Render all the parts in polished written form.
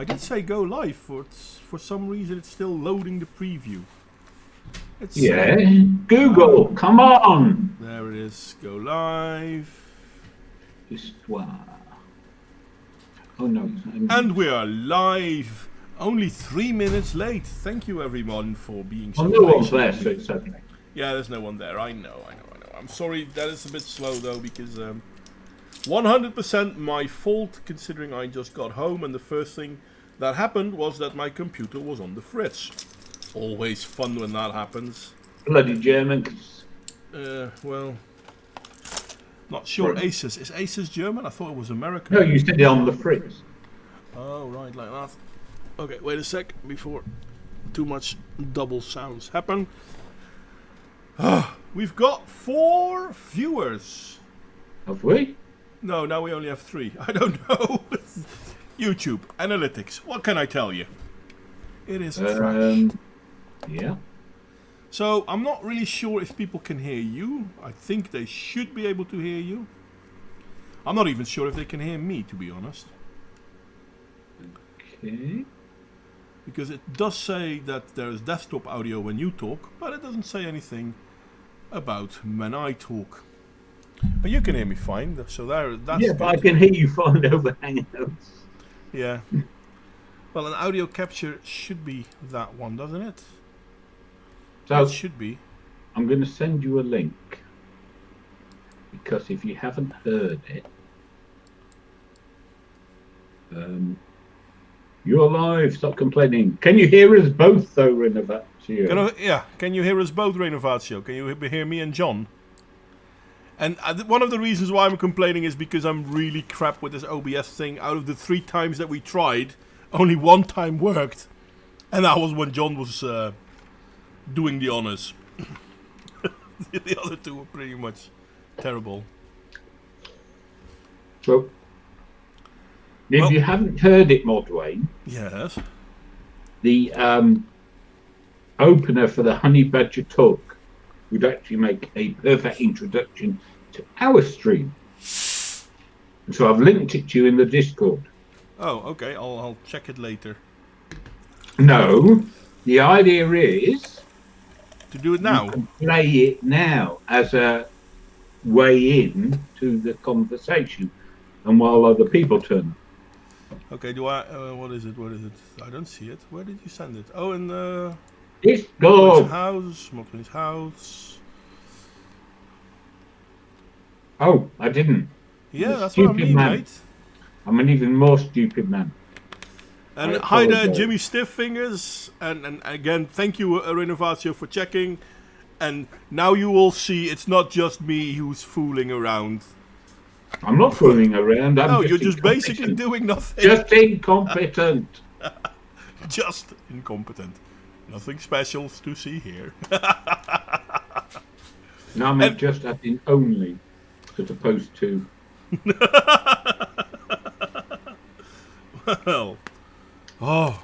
I did say go live, for some reason it's still loading the preview. Yeah, Google, come on. There it is, go live. Histoire. Oh no. And we are live. Only 3 minutes late. Thank you everyone for being so no one's patient. there, so it's okay. Yeah, there's no one there. I know. I'm sorry that is a bit slow though, because 100% my fault, considering I just got home and the first thing that happened was that my computer was on the fritz. Always fun when that happens. Bloody Germans. Well, not sure. Asus. Is Asus German? I thought it was American. No, you said it on the fritz. Oh, right, like that. Okay, wait a sec before too much double sounds happen. We've got 4 viewers. Have we? No, now we only have 3. I don't know. YouTube, analytics. What can I tell you? It is trash. Yeah. So, I'm not really sure if people can hear you. I think they should be able to hear you. I'm not even sure if they can hear me, to be honest. Okay. Because it does say that there is desktop audio when you talk, but it doesn't say anything about when I talk. But you can hear me fine, so that's yeah, good. but I can hear you fine over Hangouts. Yeah. Well, an audio capture should be that one, doesn't it? So it should be. I'm going to send you a link, because if you haven't heard it, you're live. Stop complaining. Can you hear us both, though, Renovatio? Can you hear us both, Renovatio? Can you hear me and John? And one of the reasons why I'm complaining is because I'm really crap with this OBS thing. Out of the 3 times that we tried, only 1 time worked. And that was when John was doing the honors. The other 2 were pretty much terrible. So, if you haven't heard it, Modwain, yes, the opener for the Honey Badger talk would actually make a perfect introduction to our stream. And so I've linked it to you in the Discord. Oh, okay. I'll check it later. No, the idea is to do it now. You can play it now as a way in to the conversation, and while other people turn. Okay. Do I? What is it? What is it? I don't see it. Where did you send it? Oh, in the Discord house. Modwain's house. Oh, I didn't. Yeah, that's what I mean, mate. I'm an even more stupid man. And hi there, Jimmy Stiffingers. And again, thank you, Renovatio, for checking. And now you will see it's not just me who's fooling around. I'm not fooling around. You're just basically doing nothing. Just incompetent. Just incompetent. Nothing special to see here. No, I mean just as in only, as opposed to. Well,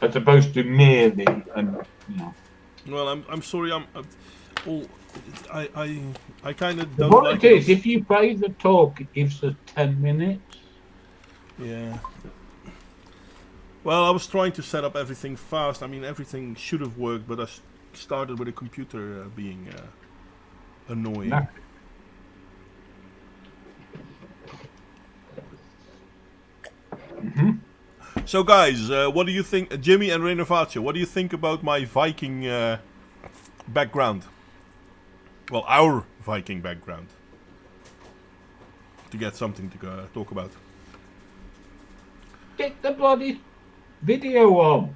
as opposed to merely, and you know. Well, I'm sorry. I kind of don't. What like it is, if you play the talk, it gives us 10 minutes. Yeah. Well, I was trying to set up everything fast. I mean, everything should have worked, but I started with a computer being annoying. No. So, guys, what do you think, Jimmy and Renovatio? What do you think about my Viking background? Well, our Viking background. To get something to talk about. Get the bloody video on.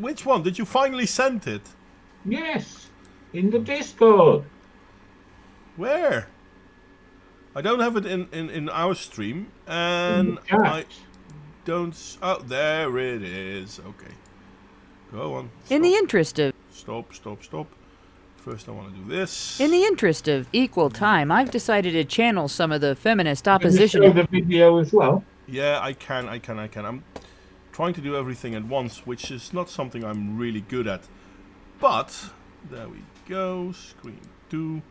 Which one? Did you finally send it? Yes, in the Discord. Where? I don't have it in our stream, and I don't. Oh, there it is. Okay, go on. Stop. In the interest of. Stop. First, I want to do this. In the interest of equal time, I've decided to channel some of the feminist opposition. Can you show the video as well? Yeah, I can. I'm trying to do everything at once, which is not something I'm really good at. But there we go. Screen 2.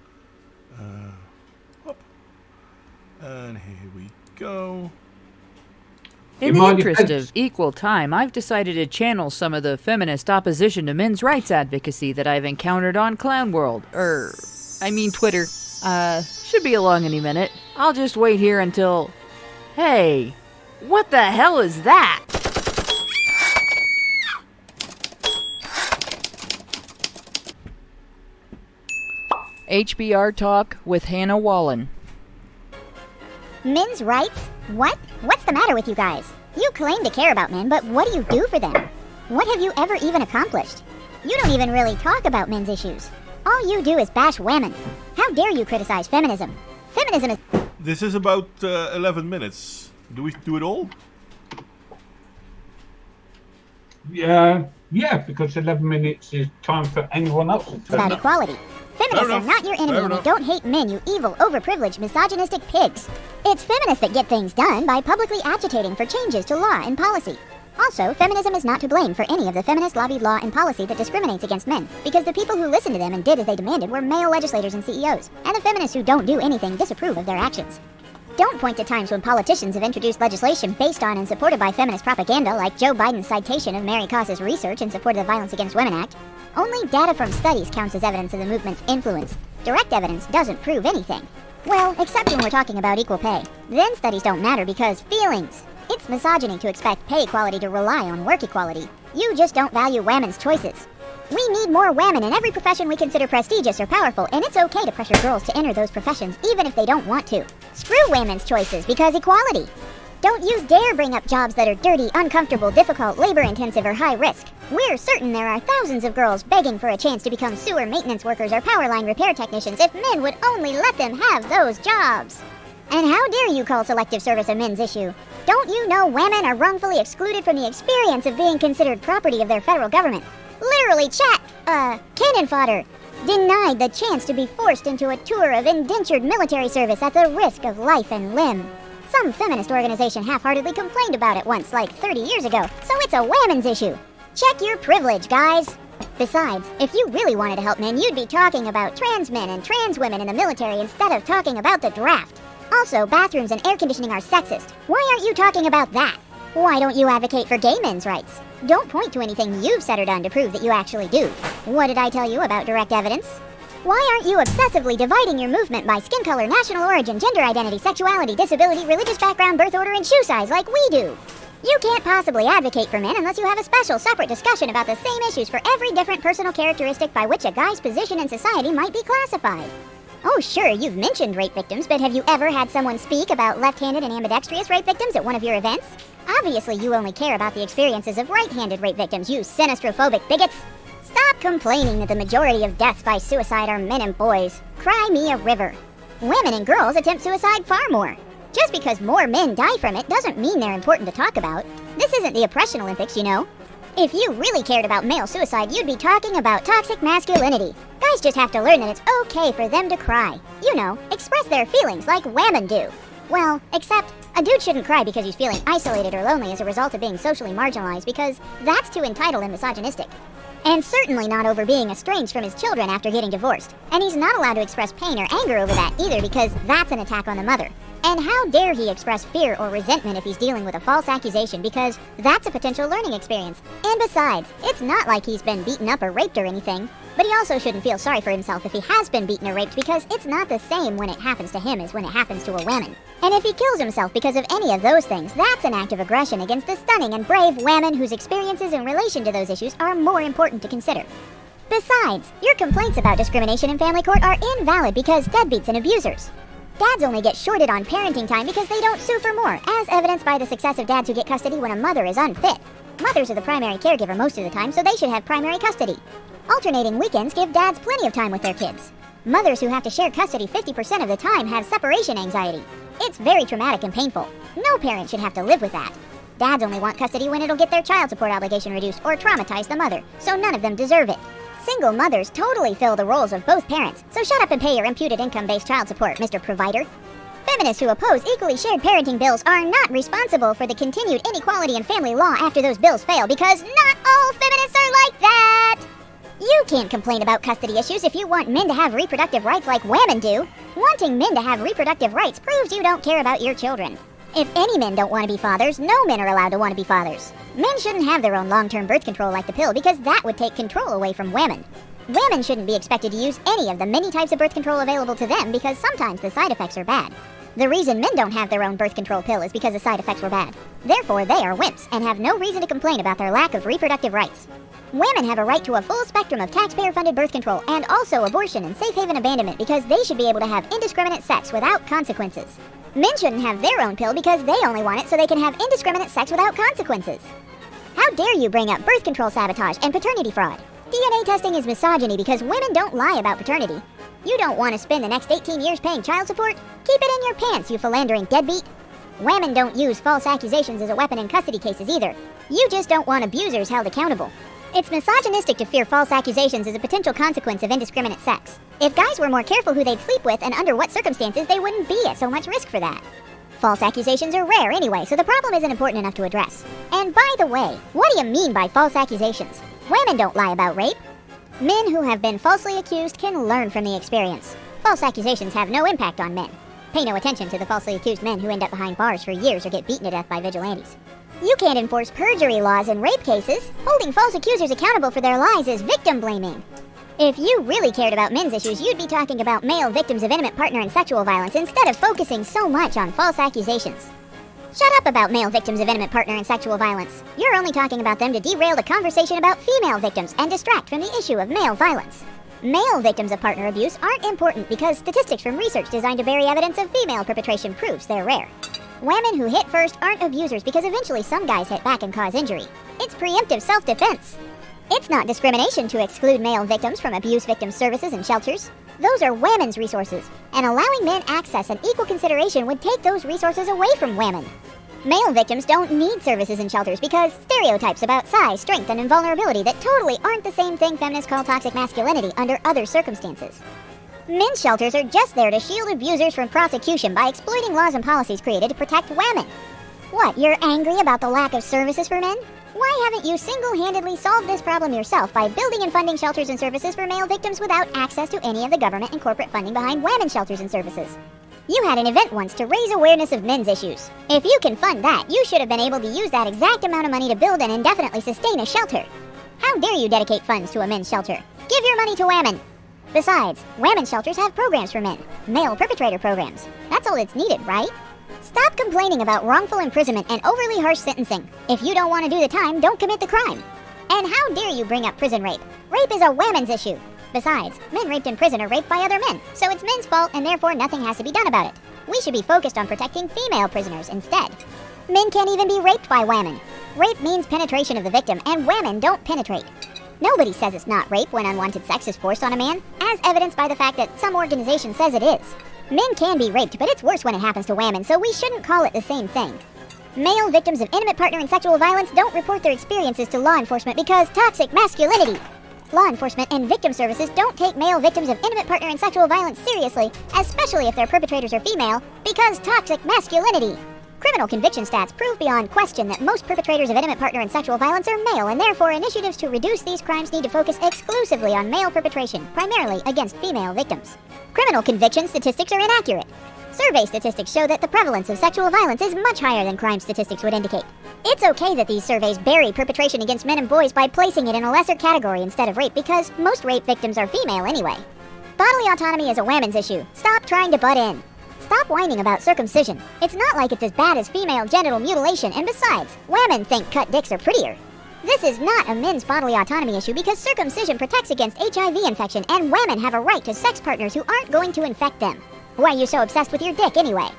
Hop. And here we go. In In the my interest defense- of equal time, I've decided to channel some of the feminist opposition to men's rights advocacy that I've encountered on Clown World. Twitter. Should be along any minute. I'll just wait here until... Hey, what the hell is that? HBR Talk with Hannah Wallen. Men's rights? What? What's the matter with you guys? You claim to care about men, but what do you do for them? What have you ever even accomplished? You don't even really talk about men's issues. All you do is bash women. How dare you criticize feminism? Feminism is... This is about 11 minutes. Do we do it all? Yeah, because 11 minutes is time for anyone else to turn about up. equality. Feminists are enough. not your enemy Fair and they enough. don't hate men, you evil, overprivileged, misogynistic pigs. It's feminists that get things done by publicly agitating for changes to law and policy. Also, feminism is not to blame for any of the feminist lobbied law and policy that discriminates against men, because the people who listened to them and did as they demanded were male legislators and CEOs, and the feminists who don't do anything disapprove of their actions. Don't point to times when politicians have introduced legislation based on and supported by feminist propaganda like Joe Biden's citation of Mary Koss's research in support of the Violence Against Women Act. Only data from studies counts as evidence of the movement's influence. Direct evidence doesn't prove anything. Well, except when we're talking about equal pay. Then studies don't matter because feelings. It's misogyny to expect pay equality to rely on work equality. You just don't value women's choices. We need more women in every profession we consider prestigious or powerful, and it's okay to pressure girls to enter those professions even if they don't want to. Screw women's choices because equality. Don't you dare bring up jobs that are dirty, uncomfortable, difficult, labor-intensive, or high risk. We're certain there are thousands of girls begging for a chance to become sewer maintenance workers or power line repair technicians if men would only let them have those jobs. And how dare you call selective service a men's issue? Don't you know women are wrongfully excluded from the experience of being considered property of their federal government? Literally cannon fodder. Denied the chance to be forced into a tour of indentured military service at the risk of life and limb. Some feminist organization half-heartedly complained about it once, like 30 years ago, so it's a women's issue. Check your privilege, guys. Besides, if you really wanted to help men, you'd be talking about trans men and trans women in the military instead of talking about the draft. Also, bathrooms and air conditioning are sexist. Why aren't you talking about that? Why don't you advocate for gay men's rights? Don't point to anything you've said or done to prove that you actually do. What did I tell you about direct evidence? Why aren't you obsessively dividing your movement by skin color, national origin, gender identity, sexuality, disability, religious background, birth order, and shoe size like we do? You can't possibly advocate for men unless you have a special, separate discussion about the same issues for every different personal characteristic by which a guy's position in society might be classified. Oh, sure, you've mentioned rape victims, but have you ever had someone speak about left-handed and ambidextrous rape victims at one of your events? Obviously, you only care about the experiences of right-handed rape victims, you sinistrophobic bigots. Stop complaining that the majority of deaths by suicide are men and boys. Cry me a river. Women and girls attempt suicide far more. Just because more men die from it doesn't mean they're important to talk about. This isn't the oppression Olympics, you know. If you really cared about male suicide, you'd be talking about toxic masculinity. Guys just have to learn that it's okay for them to cry. You know, express their feelings like women do. Well, except a dude shouldn't cry because he's feeling isolated or lonely as a result of being socially marginalized, because that's too entitled and misogynistic. And certainly not over being estranged from his children after getting divorced. And he's not allowed to express pain or anger over that either, because that's an attack on the mother. And how dare he express fear or resentment if he's dealing with a false accusation, because that's a potential learning experience. And besides, it's not like he's been beaten up or raped or anything. But he also shouldn't feel sorry for himself if he has been beaten or raped, because it's not the same when it happens to him as when it happens to a woman. And if he kills himself because of any of those things, that's an act of aggression against the stunning and brave women whose experiences in relation to those issues are more important to consider. Besides, your complaints about discrimination in family court are invalid because deadbeats and abusers. Dads only get shorted on parenting time because they don't sue for more, as evidenced by the success of dads who get custody when a mother is unfit. Mothers are the primary caregiver most of the time, so they should have primary custody. Alternating weekends give dads plenty of time with their kids. Mothers who have to share custody 50% of the time have separation anxiety. It's very traumatic and painful. No parent should have to live with that. Dads only want custody when it'll get their child support obligation reduced or traumatize the mother, so none of them deserve it. Single mothers totally fill the roles of both parents, so shut up and pay your imputed income-based child support, Mr. Provider. Feminists who oppose equally shared parenting bills are not responsible for the continued inequality in family law after those bills fail, because not all feminists are like that! You can't complain about custody issues if you want men to have reproductive rights like women do. Wanting men to have reproductive rights proves you don't care about your children. If any men don't want to be fathers, no men are allowed to want to be fathers. Men shouldn't have their own long-term birth control like the pill because that would take control away from women. Women shouldn't be expected to use any of the many types of birth control available to them because sometimes the side effects are bad. The reason men don't have their own birth control pill is because the side effects were bad. Therefore, they are wimps and have no reason to complain about their lack of reproductive rights. Women have a right to a full spectrum of taxpayer-funded birth control and also abortion and safe haven abandonment because they should be able to have indiscriminate sex without consequences. Men shouldn't have their own pill because they only want it so they can have indiscriminate sex without consequences. How dare you bring up birth control sabotage and paternity fraud? DNA testing is misogyny because women don't lie about paternity. You don't want to spend the next 18 years paying child support? Keep it in your pants, you philandering deadbeat. Women don't use false accusations as a weapon in custody cases either. You just don't want abusers held accountable. It's misogynistic to fear false accusations as a potential consequence of indiscriminate sex. If guys were more careful who they'd sleep with and under what circumstances, they wouldn't be at so much risk for that. False accusations are rare anyway, so the problem isn't important enough to address. And by the way, what do you mean by false accusations? Women don't lie about rape. Men who have been falsely accused can learn from the experience. False accusations have no impact on men. Pay no attention to the falsely accused men who end up behind bars for years or get beaten to death by vigilantes. You can't enforce perjury laws in rape cases. Holding false accusers accountable for their lies is victim blaming. If you really cared about men's issues, you'd be talking about male victims of intimate partner and sexual violence instead of focusing so much on false accusations. Shut up about male victims of intimate partner and sexual violence. You're only talking about them to derail the conversation about female victims and distract from the issue of male violence. Male victims of partner abuse aren't important because statistics from research designed to bury evidence of female perpetration proves they're rare. Women who hit first aren't abusers because eventually some guys hit back and cause injury. It's preemptive self-defense. It's not discrimination to exclude male victims from abuse victim services and shelters. Those are women's resources, and allowing men access and equal consideration would take those resources away from women. Male victims don't need services and shelters because stereotypes about size, strength, and invulnerability that totally aren't the same thing feminists call toxic masculinity under other circumstances. Men's shelters are just there to shield abusers from prosecution by exploiting laws and policies created to protect women. What, you're angry about the lack of services for men? Why haven't you single-handedly solved this problem yourself by building and funding shelters and services for male victims without access to any of the government and corporate funding behind women's shelters and services? You had an event once to raise awareness of men's issues. If you can fund that, you should have been able to use that exact amount of money to build and indefinitely sustain a shelter. How dare you dedicate funds to a men's shelter? Give your money to women! Besides, women's shelters have programs for men. Male perpetrator programs. That's all that's needed, right? Stop complaining about wrongful imprisonment and overly harsh sentencing. If you don't want to do the time, don't commit the crime. And how dare you bring up prison rape? Rape is a women's issue. Besides, men raped in prison are raped by other men, so it's men's fault and therefore nothing has to be done about it. We should be focused on protecting female prisoners instead. Men can't even be raped by women. Rape means penetration of the victim, and women don't penetrate. Nobody says it's not rape when unwanted sex is forced on a man, as evidenced by the fact that some organization says it is. Men can be raped, but it's worse when it happens to women, so we shouldn't call it the same thing. Male victims of intimate partner and sexual violence don't report their experiences to law enforcement because toxic masculinity. Law enforcement and victim services don't take male victims of intimate partner and sexual violence seriously, especially if their perpetrators are female, because toxic masculinity. Criminal conviction stats prove beyond question that most perpetrators of intimate partner and sexual violence are male, and therefore initiatives to reduce these crimes need to focus exclusively on male perpetration, primarily against female victims. Criminal conviction statistics are inaccurate. Survey statistics show that the prevalence of sexual violence is much higher than crime statistics would indicate. It's okay that these surveys bury perpetration against men and boys by placing it in a lesser category instead of rape because most rape victims are female anyway. Bodily autonomy is a women's issue. Stop trying to butt in. Stop whining about circumcision. It's not like it's as bad as female genital mutilation, and besides, women think cut dicks are prettier. This is not a men's bodily autonomy issue because circumcision protects against HIV infection, and women have a right to sex partners who aren't going to infect them. Why are you so obsessed with your dick anyway?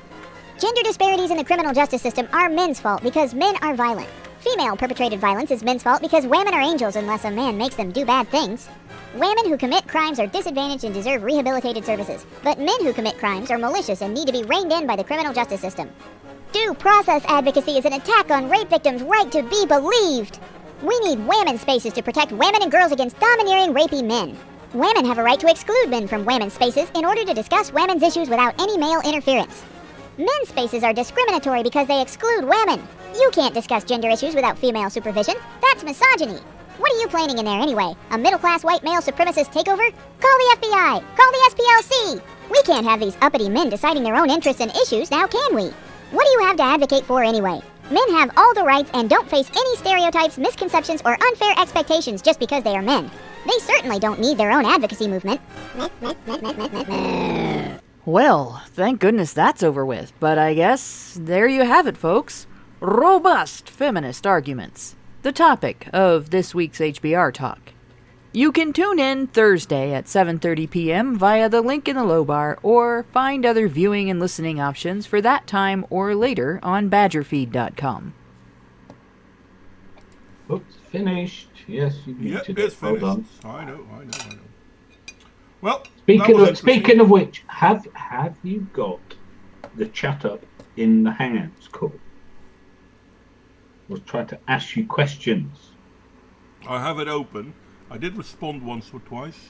Gender disparities in the criminal justice system are men's fault because men are violent. Female perpetrated violence is men's fault because women are angels unless a man makes them do bad things. Women who commit crimes are disadvantaged and deserve rehabilitated services, but men who commit crimes are malicious and need to be reined in by the criminal justice system. Due process advocacy is an attack on rape victims' right to be believed. We need women's spaces to protect women and girls against domineering, rapey men. Women have a right to exclude men from women's spaces in order to discuss women's issues without any male interference. Men's spaces are discriminatory because they exclude women. You can't discuss gender issues without female supervision. That's misogyny. What are you planning in there anyway? A middle-class white male supremacist takeover? Call the FBI! Call the SPLC! We can't have these uppity men deciding their own interests and issues, now can we? What do you have to advocate for anyway? Men have all the rights and don't face any stereotypes, misconceptions, or unfair expectations just because they are men. They certainly don't need their own advocacy movement. Well, thank goodness that's over with, but I guess there you have it, folks. Robust feminist arguments. The topic of this week's HBR Talk. You can tune in Thursday at 7:30 p.m. via the link in the low bar, or find other viewing and listening options for that time or later on badgerfeed.com. Oops, finished. Yes, you Yeah, muted it's it. Well finished. done. I know. Well, that was Speaking of which, have you got the chat up in the Hangouts call? I was trying to ask you questions. I have it open. I did respond once or twice.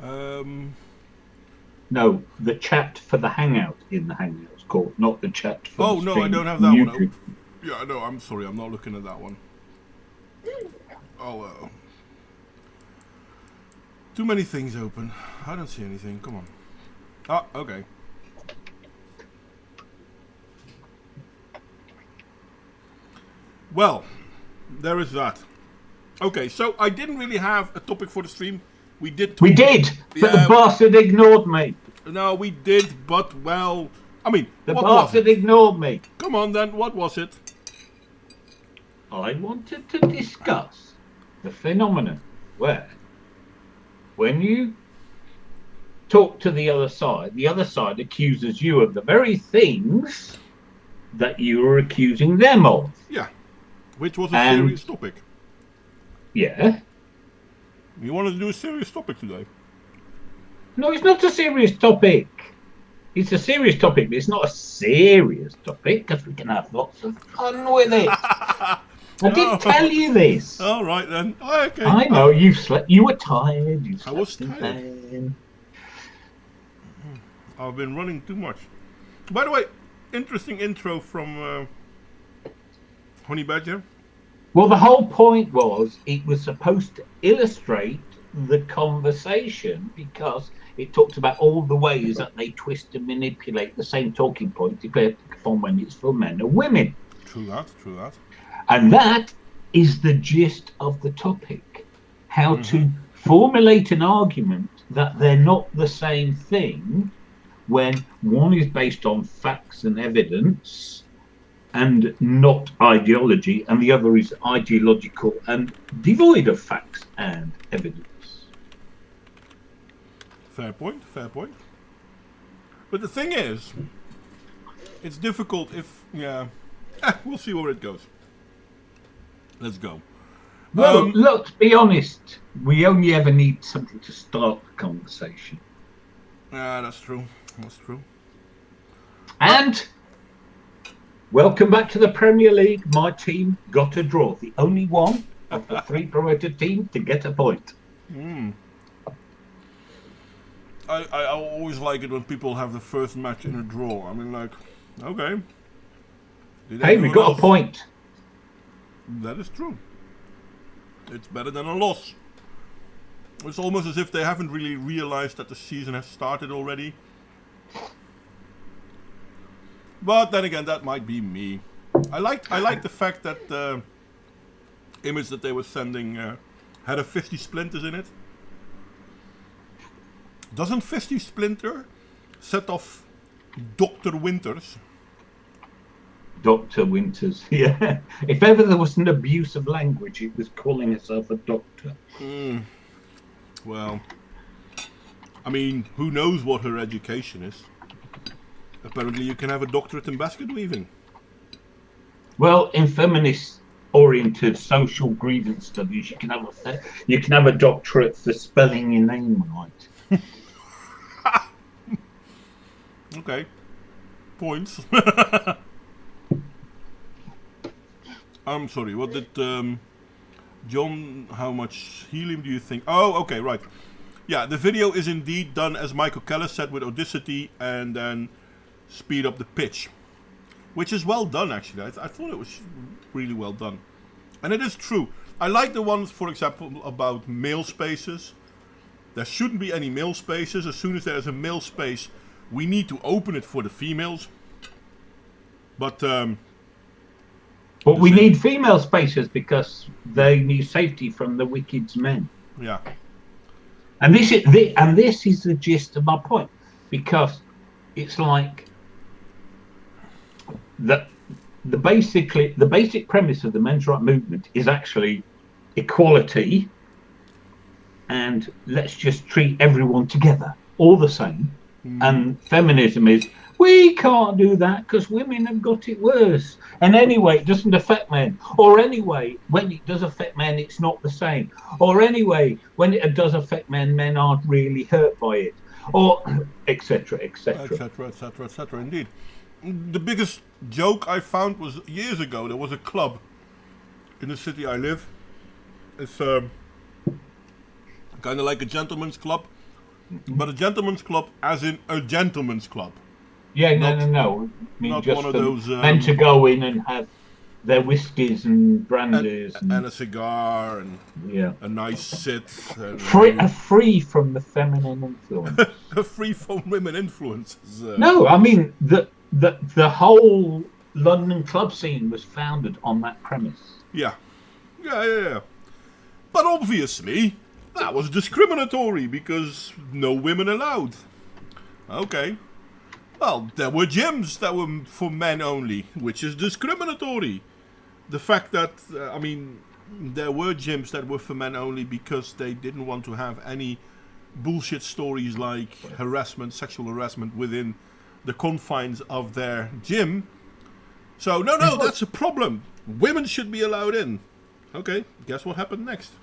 No, the chat for the Hangout in the Hangouts call, not the chat for Oh the no, I stream don't have on that one YouTube. open. Yeah, no, I'm sorry, I'm not looking at that one. Oh, too many things open. I don't see anything. Come on. Ah, okay. Well, there is that. Okay, so I didn't really have a topic for the stream. We did. We did, but the bastard ignored me. No, we did, but well, I mean, The what was bastard it? ignored me. Come on then, what was it? I wanted to discuss the phenomenon where, when you talk to the other side accuses you of the very things that you were accusing them of. Yeah, which was a And- serious topic. Yeah. You wanted to do a serious topic today? No, it's not a serious topic. It's a serious topic, but it's not a serious topic because we can have lots of fun with it. I did tell you this. All right then. Oh, okay. I know you slept. You were tired. You slept I was in tired. bed. I've been running too much. By the way, interesting intro from Honey Badger. Well, the whole point was it was supposed to illustrate the conversation because it talked about all the ways that they twist and manipulate the same talking point depending on when it's for men or women. True that, true that. And that is the gist of the topic. How to formulate an argument that they're not the same thing when one is based on facts and evidence and not ideology, and the other is ideological and devoid of facts and evidence. Fair point, fair point. But the thing is, it's difficult if, we'll see where it goes. Let's go. Well, let's be honest. We only ever need something to start the conversation. Yeah, that's true. That's true. And welcome back to the Premier League. My team got a draw. The only one of the three promoted teams to get a point. I always like it when people have the first match in a draw. I mean, like, okay. Did Hey, we anyone got else- a point. That is true. It's better than a loss. It's almost as if they haven't really realized that the season has started already. But then again, that might be me. I like the fact that the image that they were sending had a 50 splinters in it. Doesn't 50 splinter set off Dr. Winters? Dr. Winters, yeah. If ever there was an abuse of language, it was calling herself a doctor. Well, I mean, who knows what her education is? Apparently you can have a doctorate in basket weaving. Well, in feminist-oriented social grievance studies, you can have a doctorate for spelling your name right. Okay. Points. I'm sorry, what did John, how much helium do you think? Oh, okay, right. Yeah, the video is indeed done as Michael Keller said with Audacity and then speed up the pitch. Which is well done, actually. I thought it was really well done. And it is true. I like the ones, for example, about male spaces. There shouldn't be any male spaces. As soon as there is a male space, we need to open it for the females. But But we need female spacers because they need safety from the wicked men. yeah, And this is the gist of my point, because it's like the basic premise of the men's right movement is actually equality, and let's just treat everyone together, all the same. And feminism is, we can't do that because women have got it worse. And anyway, it doesn't affect men. Or anyway, when it does affect men, it's not the same. Or anyway, when it does affect men, men aren't really hurt by it. Or etc., etc. etc., etc., etc. Indeed. The biggest joke I found was years ago. There was a club in the city I live. It's kind of like a gentleman's club, but a gentleman's club as in a gentleman's club. Yeah, Not- no. I mean, not just one of for those, men to go in and have their whiskies and brandies And a cigar and yeah, a nice sit. And free from the feminine influence. free from women influences. No, I mean the whole London club scene was founded on that premise. Yeah. But obviously, that was discriminatory because no women allowed. Okay. Well, there were gyms that were for men only, which is discriminatory. The fact that, there were gyms that were for men only because they didn't want to have any bullshit stories like harassment, sexual harassment within the confines of their gym. So, no, that's a problem. Women should be allowed in. Okay, guess what happened next?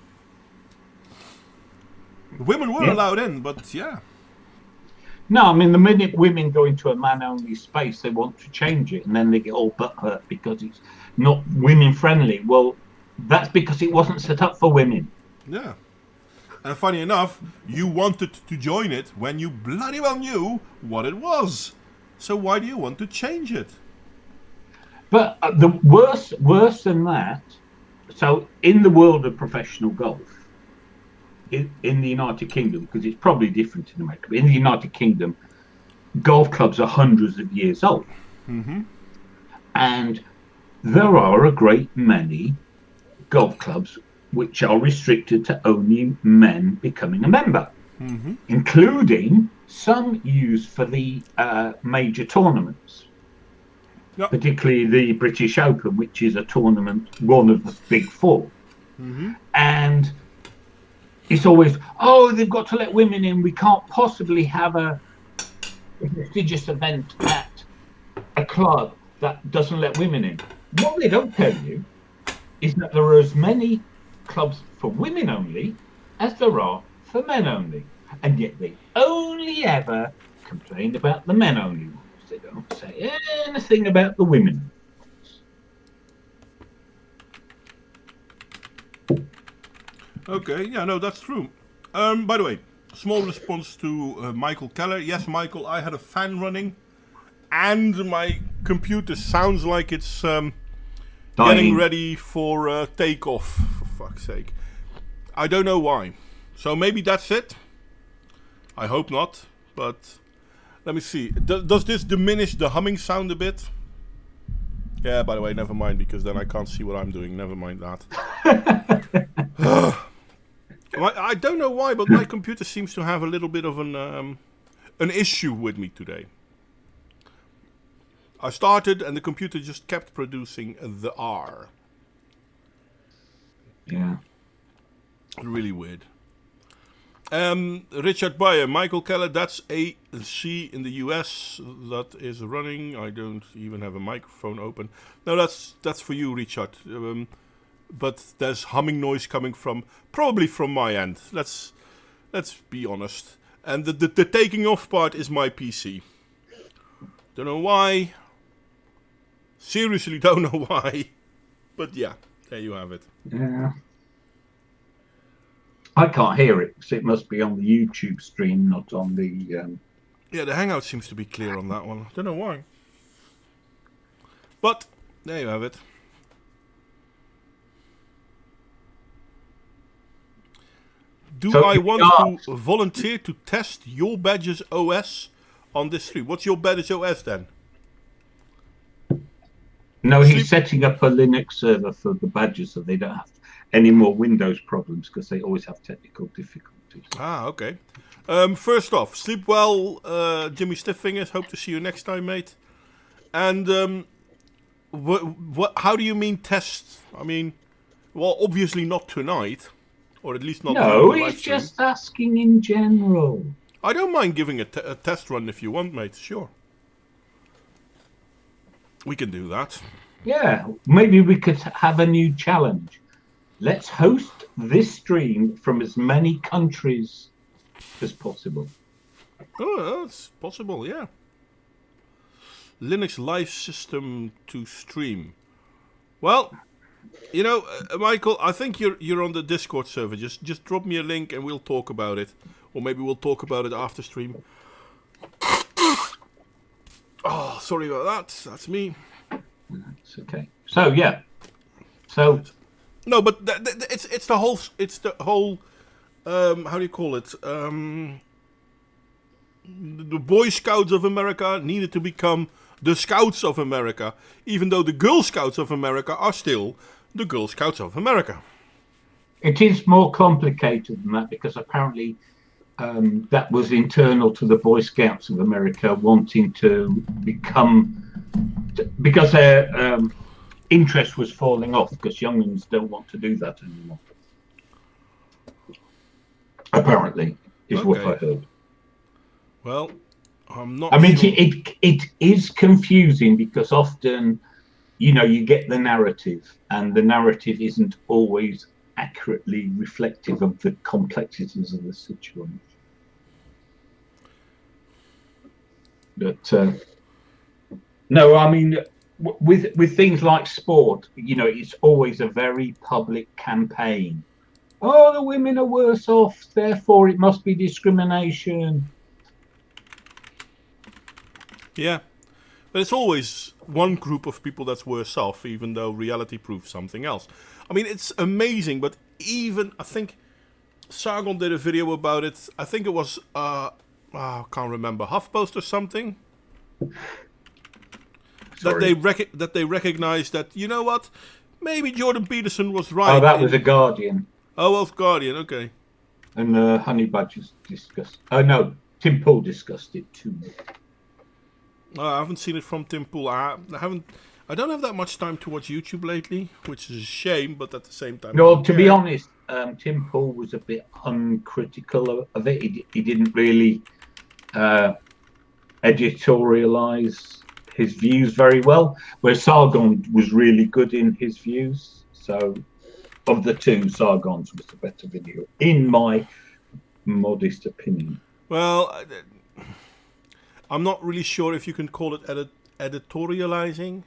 Women were allowed in, but yeah. No, I mean, the minute women go into a man-only space, they want to change it, and then they get all butthurt because it's not women-friendly. Well, that's because it wasn't set up for women. Yeah. And funny enough, you wanted to join it when you bloody well knew what it was. So why do you want to change it? But the worse than that, so in the world of professional golf, in the United Kingdom, because it's probably different in America, but in the United Kingdom, golf clubs are hundreds of years old. Mm-hmm. And there are a great many golf clubs which are restricted to only men becoming a member, including some used for the major tournaments. Yep. Particularly the British Open, which is a tournament, one of the big four. And it's always, they've got to let women in. We can't possibly have a prestigious event at a club that doesn't let women in. What they don't tell you is that there are as many clubs for women only as there are for men only. And yet they only ever complain about the men only ones. They don't say anything about the women. Okay, yeah, no, that's true. By the way, small response to Michael Keller. Yes, Michael, I had a fan running, and my computer sounds like it's getting ready for takeoff, for fuck's sake. I don't know why. So maybe that's it. I hope not, but let me see. Does this diminish the humming sound a bit? Yeah, by the way, never mind, because then I can't see what I'm doing. Never mind that. I don't know why, but my computer seems to have a little bit of an issue with me today. I started and the computer just kept producing the R. Yeah. Really weird. Richard Bayer, Michael Keller, that's a she in the US that is running. I don't even have a microphone open. No, that's for you, Richard. But there's humming noise coming probably from my end. Let's be honest. And the taking off part is my PC. Don't know why. Seriously, don't know why. But yeah, there you have it. Yeah. I can't hear it, so it must be on the YouTube stream, not on the... Yeah, the Hangout seems to be clear on that one. Don't know why. But, there you have it. Do I want to volunteer to test your badge's OS on this stream? What's your badge's OS then? No, Sleep. he's setting up a Linux server for the Badgers so they don't have any more Windows problems because they always have technical difficulties. Ah, okay. First off, sleep well, Jimmy Stiffingers. Hope to see you next time, mate. And what? How do you mean test? I mean, well, obviously not tonight, or at least not No, during the live he's stream. just asking in general. I don't mind giving a test run if you want, mate. Sure. We can do that. Yeah, maybe we could have a new challenge. Let's host this stream from as many countries as possible. Oh, that's possible, yeah. Linux live system to stream. Well, you know, Michael, I think you're on the Discord server. Just drop me a link and we'll talk about it, or maybe we'll talk about it after stream. Oh, sorry about that. That's me. That's okay. So yeah. So no, but it's the whole how do you call it? The Boy Scouts of America needed to become the Scouts of America, even though the Girl Scouts of America are still the Girl Scouts of America. It is more complicated than that because apparently that was internal to the Boy Scouts of America wanting to become, because their interest was falling off because young'uns don't want to do that anymore. Apparently, is what I heard. Well, I'm not. I mean, sure. it is confusing because often, you know, you get the narrative, and the narrative isn't always accurately reflective of the complexities of the situation. But no, I mean, with things like sport, you know, it's always a very public campaign. Oh, the women are worse off, therefore it must be discrimination. Yeah, but it's always one group of people that's worse off, even though reality proves something else. I mean, it's amazing, but even, I think, Sargon did a video about it. I think it was, I can't remember, HuffPost or something. Sorry. That they recognized that, you know what, maybe Jordan Peterson was right. Oh, that was a Guardian. Oh, well, Guardian, okay. And Honey Badgers discussed. Oh no, Tim Pool discussed it too. I haven't seen it from Tim Pool. I don't have that much time to watch YouTube lately, which is a shame, but at the same time... No, to be honest, Tim Pool was a bit uncritical of it. He didn't really editorialize his views very well, whereas Sargon was really good in his views. So, of the two, Sargon's was the better video, in my modest opinion. Well, I'm not really sure if you can call it editorializing.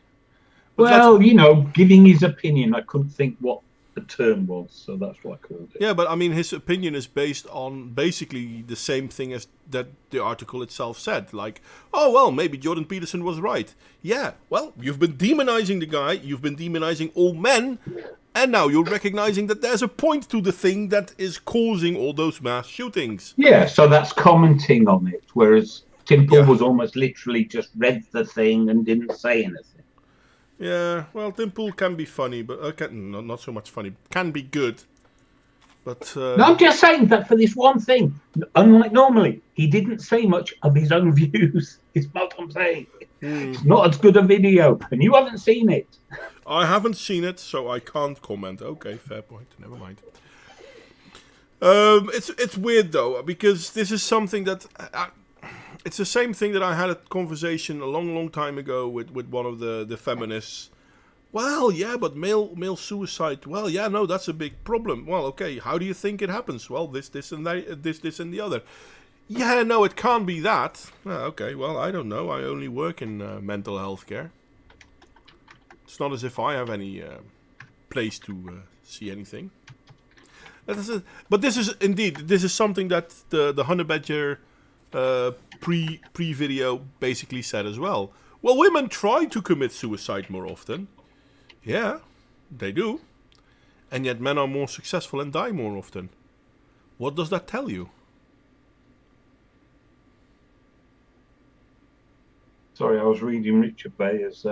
Well, you know, giving his opinion. I couldn't think what the term was, so that's what I called it. Yeah, but I mean, his opinion is based on basically the same thing as that the article itself said. Like, oh, well, maybe Jordan Peterson was right. Yeah, well, you've been demonizing the guy, you've been demonizing all men, and now you're recognizing that there's a point to the thing that is causing all those mass shootings. Yeah, so that's commenting on it, whereas Tim Pool was almost literally just read the thing and didn't say anything. Yeah, well, Tim Pool can be funny, but not so much funny. Can be good, but... No, I'm just saying that for this one thing, unlike normally, he didn't say much of his own views. It's what I'm saying. It's not as good a video, and you haven't seen it. I haven't seen it, so I can't comment. Okay, fair point. Never mind. It's weird, though, because this is something that... it's the same thing that I had a conversation a long time ago with one of the feminists. Well, yeah, but male suicide. Well, yeah, no, that's a big problem. Well, okay, how do you think it happens? Well, this and that, this and the other. Yeah, no, it can't be that. Okay, well, I don't know. I only work in mental health care. It's not as if I have any place to see anything. But this is something that the Honey Badger pre-video basically said as well. Well, women try to commit suicide more often. Yeah, they do. And yet men are more successful and die more often. What does that tell you? Sorry, I was reading Richard Bayer's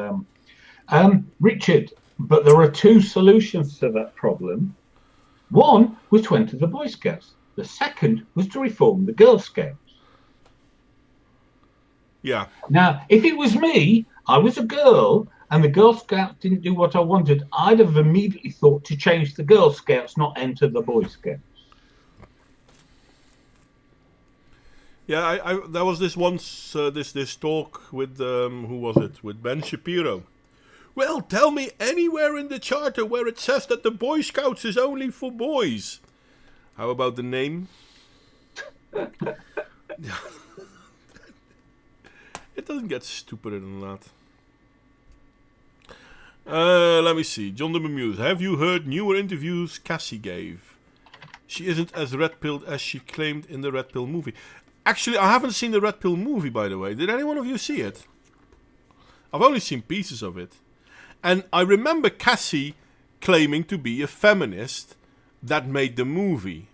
Richard, but there are two solutions to that problem. One was to enter the Boy Scouts. The second was to reform the Girl Scouts. Yeah. Now, if it was me, I was a girl, and the Girl Scouts didn't do what I wanted, I'd have immediately thought to change the Girl Scouts, not enter the Boy Scouts. Yeah, there was this once, this talk with, who was it? With Ben Shapiro. Well, tell me anywhere in the charter where it says that the Boy Scouts is only for boys. How about the name? It doesn't get stupider than that. Let me see. John the Bemuse. Have you heard newer interviews Cassie gave? She isn't as red-pilled as she claimed in the Red Pill movie. Actually, I haven't seen the Red Pill movie, by the way. Did any one of you see it? I've only seen pieces of it. And I remember Cassie claiming to be a feminist that made the movie.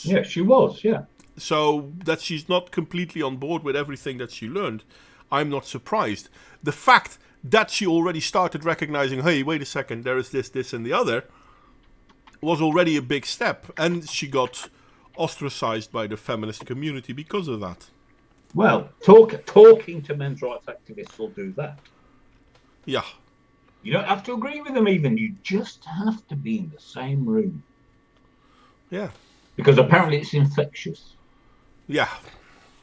Yeah, she was, yeah. So that she's not completely on board with everything that she learned, I'm not surprised. The fact that she already started recognizing, hey, wait a second, there is this, and the other, was already a big step. And she got ostracized by the feminist community because of that. Well, talking to men's rights activists will do that. Yeah. You don't have to agree with them even. You just have to be in the same room. Yeah. Because apparently it's infectious. Yeah.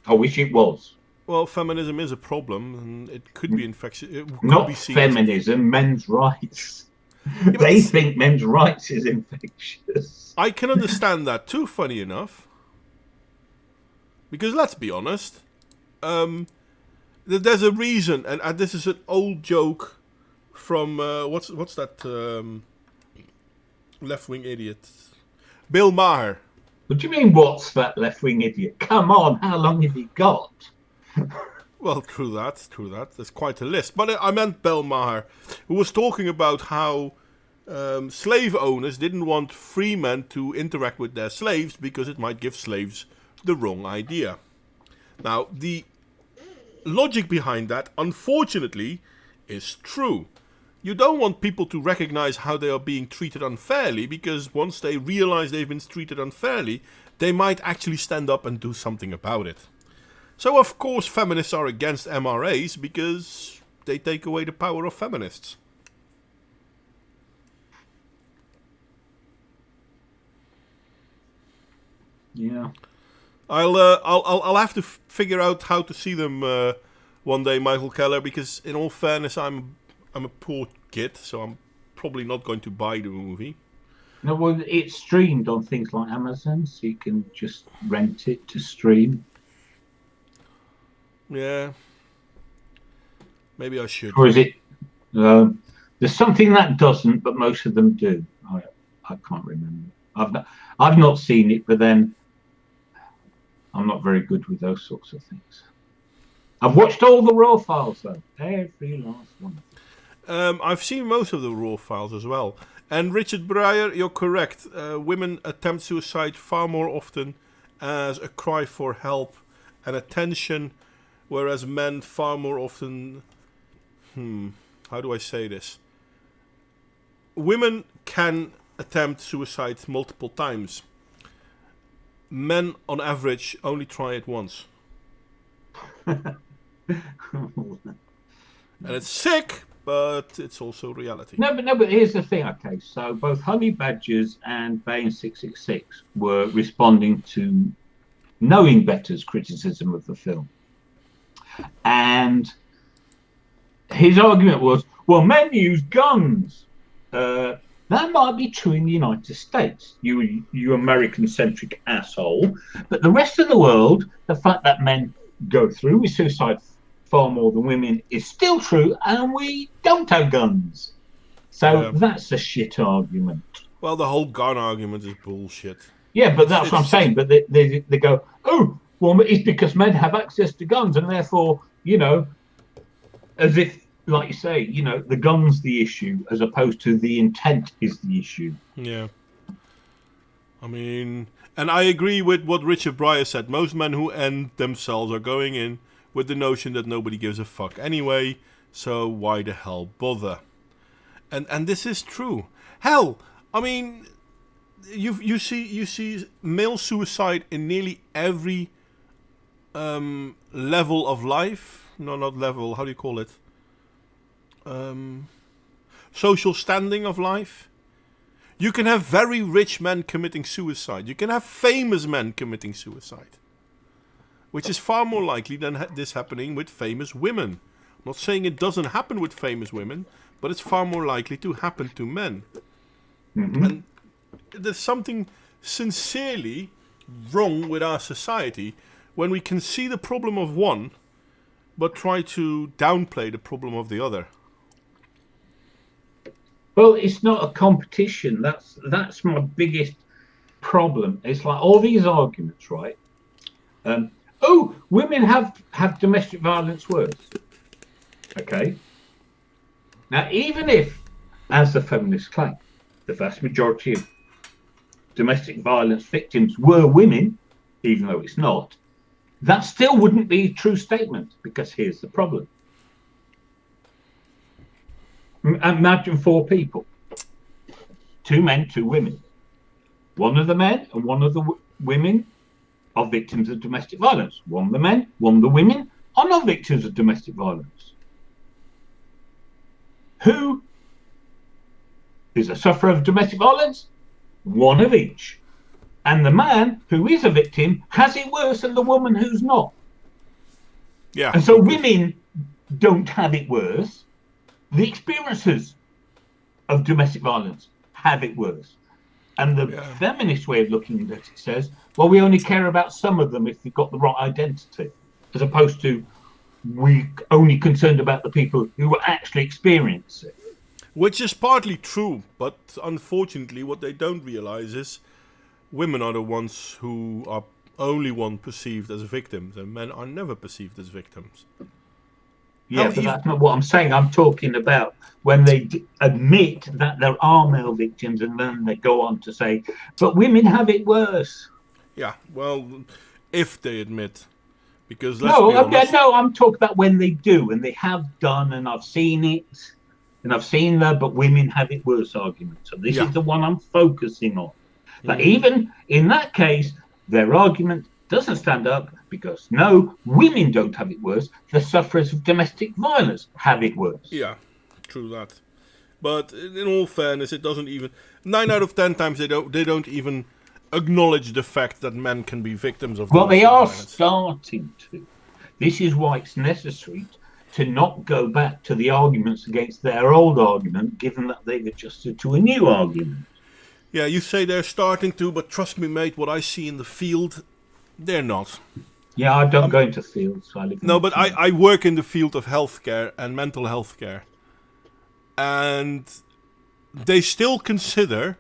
I wish it was. Well, feminism is a problem, and it could be infectious. It could Not be seen feminism, men's rights. Yeah, they think men's rights is infectious. I can understand that too, funny enough. Because let's be honest, there's a reason, and this is an old joke from, what's that left-wing idiot? Bill Maher. What do you mean, what's that left-wing idiot? Come on, how long have he got? Well, true that. There's quite a list. But I meant Bill Maher, who was talking about how slave owners didn't want free men to interact with their slaves because it might give slaves the wrong idea. Now, the logic behind that, unfortunately, is true. You don't want people to recognize how they are being treated unfairly, because once they realize they've been treated unfairly, they might actually stand up and do something about it. So, of course, feminists are against MRAs because they take away the power of feminists. Yeah. I'll have to figure out how to see them one day, Michael Keller, because in all fairness, I'm a poor kid, so I'm probably not going to buy the movie. No, well, it's streamed on things like Amazon, so you can just rent it to stream. Yeah. Maybe I should. Or is it? There's something that doesn't, but most of them do. I can't remember. I've not seen it, but then I'm not very good with those sorts of things. I've watched all the raw files though, every last one. I've seen most of the raw files as well. And Richard Breyer, you're correct. Women attempt suicide far more often as a cry for help and attention, whereas men far more often... how do I say this? Women can attempt suicide multiple times. Men, on average, only try it once. And it's sick, but it's also reality. No, but here's the thing. Okay, so both Honey Badgers and Bane 666 were responding to Knowing Better's criticism of the film, and his argument was, well, men use guns. That might be true in the United States, you American-centric asshole. But the rest of the world, the fact that men go through with suicide far more than women is still true, and we don't have guns. So that's a shit argument. Well, the whole gun argument is bullshit. Yeah, but that's what I'm saying. But they go, oh, well, it's because men have access to guns, and therefore, as if, like you say, the gun's the issue, as opposed to the intent is the issue. Yeah. I mean, and I agree with what Richard Breyer said. Most men who end themselves are going in with the notion that nobody gives a fuck anyway, so why the hell bother? And this is true. Hell, I mean, you see male suicide in nearly every level of life. No, not level. How do you call it? Social standing of life. You can have very rich men committing suicide. You can have famous men committing suicide, which is far more likely than this happening with famous women. I'm not saying it doesn't happen with famous women, but it's far more likely to happen to men. Mm-hmm. And there's something sincerely wrong with our society when we can see the problem of one, but try to downplay the problem of the other. Well, it's not a competition. That's my biggest problem. It's like all these arguments, right? Women have domestic violence worse. Okay. Now, even if, as the feminists claim, the vast majority of domestic violence victims were women, even though it's not, that still wouldn't be a true statement, because here's the problem. Imagine 4 people, 2 men, 2 women. One of the men and one of the women are victims of domestic violence. One of the men, one of the women are not victims of domestic violence. Who is a sufferer of domestic violence? One of each. And the man who is a victim has it worse than the woman who's not. Yeah. And so women don't have it worse. The experiencers of domestic violence have it worse. And the feminist way of looking at it says, well, we only care about some of them if they've got the right identity, as opposed to we're only concerned about the people who actually experience it. Which is partly true, but unfortunately what they don't realize is women are the ones who are only one perceived as victims, and men are never perceived as victims. Yeah, but that's not what I'm saying. I'm talking about when they admit that there are male victims, and then they go on to say, but women have it worse. Yeah, well, if they admit, because I'm talking about when they do, and they have done, and I've seen it, and I've seen but women have it worse argument. So this is the one I'm focusing on. But even in that case, their argument doesn't stand up, because no, women don't have it worse. The sufferers of domestic violence have it worse. Yeah, true that. But in all fairness, it doesn't even 9 out of 10 times they don't even acknowledge the fact that men can be victims of they are violence. Starting to. This is why it's necessary to not go back to the arguments against their old argument, given that they've adjusted to a new argument. Yeah, you say they're starting to, but trust me, mate, what I see in the field, they're not. Yeah, I don't go into fields. But I work in the field of healthcare and mental health care. And they still consider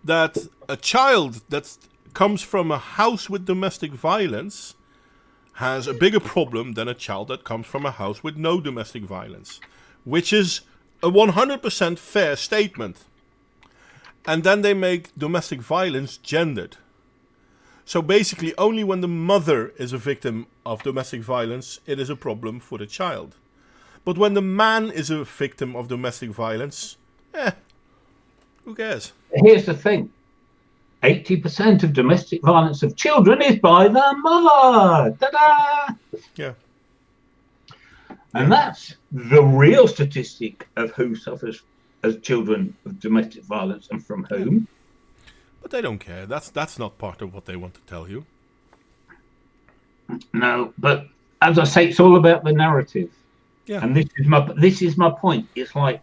that a child that comes from a house with domestic violence has a bigger problem than a child that comes from a house with no domestic violence, which is a 100% fair statement. And then they make domestic violence gendered. So basically, only when the mother is a victim of domestic violence, it is a problem for the child. But when the man is a victim of domestic violence, who cares? Here's the thing. 80% of domestic violence of children is by the mother. Ta-da! Yeah. And that's the real statistic of who suffers as children of domestic violence and from whom. But they don't care. That's not part of what they want to tell you. No, but as I say, it's all about the narrative. Yeah. And this is my point. It's like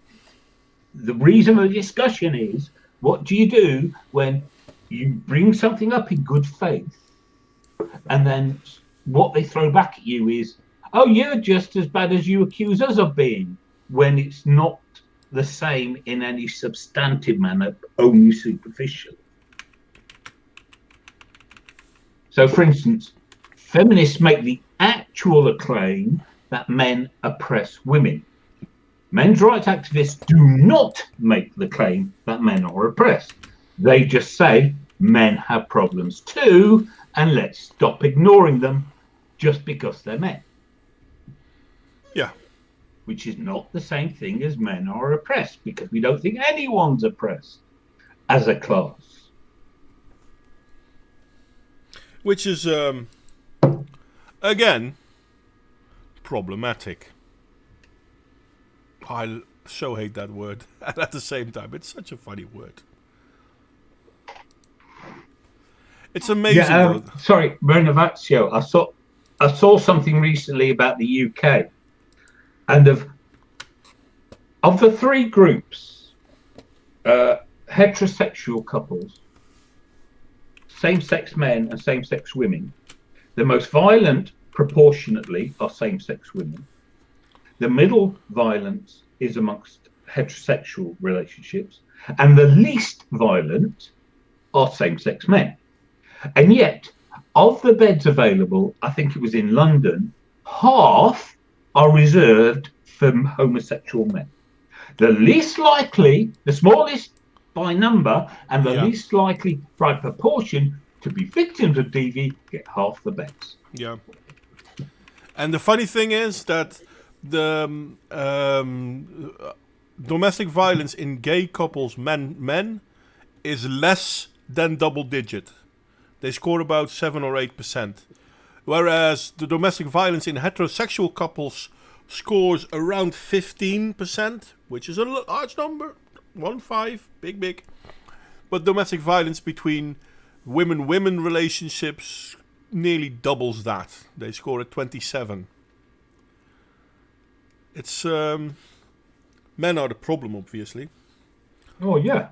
the reason of the discussion is, what do you do when you bring something up in good faith, and then what they throw back at you is, oh, you're just as bad as you accuse us of being, when it's not the same in any substantive manner, only superficial. So, for instance, feminists make the actual claim that men oppress women. Men's rights activists do not make the claim that men are oppressed. They just say men have problems too, and let's stop ignoring them just because they're men. Yeah. which is not the same thing as men are oppressed, because we don't think anyone's oppressed as a class. Which is, again, problematic. I so hate that word. And at the same time, it's such a funny word. It's amazing, though. Sorry, Renovatio. I saw something recently about the UK, and of the three groups, heterosexual couples, same-sex men and same-sex women, the most violent proportionately are same-sex women. The middle violence is amongst heterosexual relationships, and the least violent are same-sex men. And yet, of the beds available, I think it was in London, half are reserved for homosexual men. The least likely, the smallest by number, and the least likely by proportion to be victims of DV get half the beds. Yeah. And the funny thing is that the domestic violence in gay couples, men, is less than double digit. They score about 7 or 8%. Whereas the domestic violence in heterosexual couples scores around 15%, which is a large number. 1-5, big. But domestic violence between women relationships nearly doubles that. They score at 27. It's men are the problem, obviously. Oh yeah,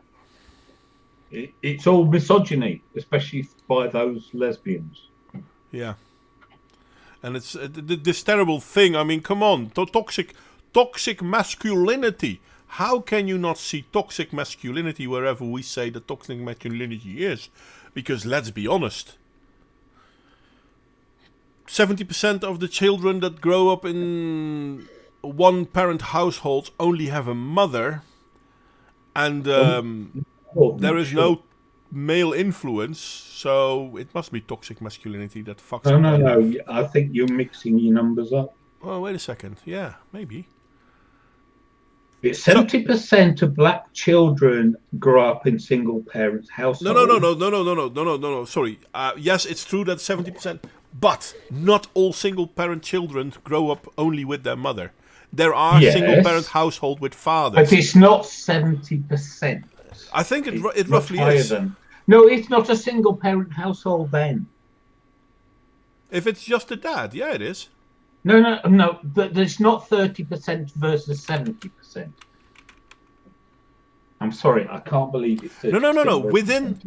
it's all misogyny, especially by those lesbians. Yeah, and it's this terrible thing. I mean, come on, toxic masculinity. How can you not see toxic masculinity wherever we say that toxic masculinity is? Because let's be honest, 70% of the children that grow up in one-parent households only have a mother, and there is no male influence, so it must be toxic masculinity that fucks up. No. I think you're mixing your numbers up. Oh, wait a second. Yeah, maybe. It's 70% of black children grow up in single parents' households. No. Sorry. Yes, it's true that 70%, but not all single parent children grow up only with their mother. There are single parent households with fathers. But it's not 70%. I think it roughly is. No, it's not a single parent household then. If it's just a dad, yeah, it is. No. There's not 30% versus 70%. I'm sorry, I can't believe it's 30%. No. Within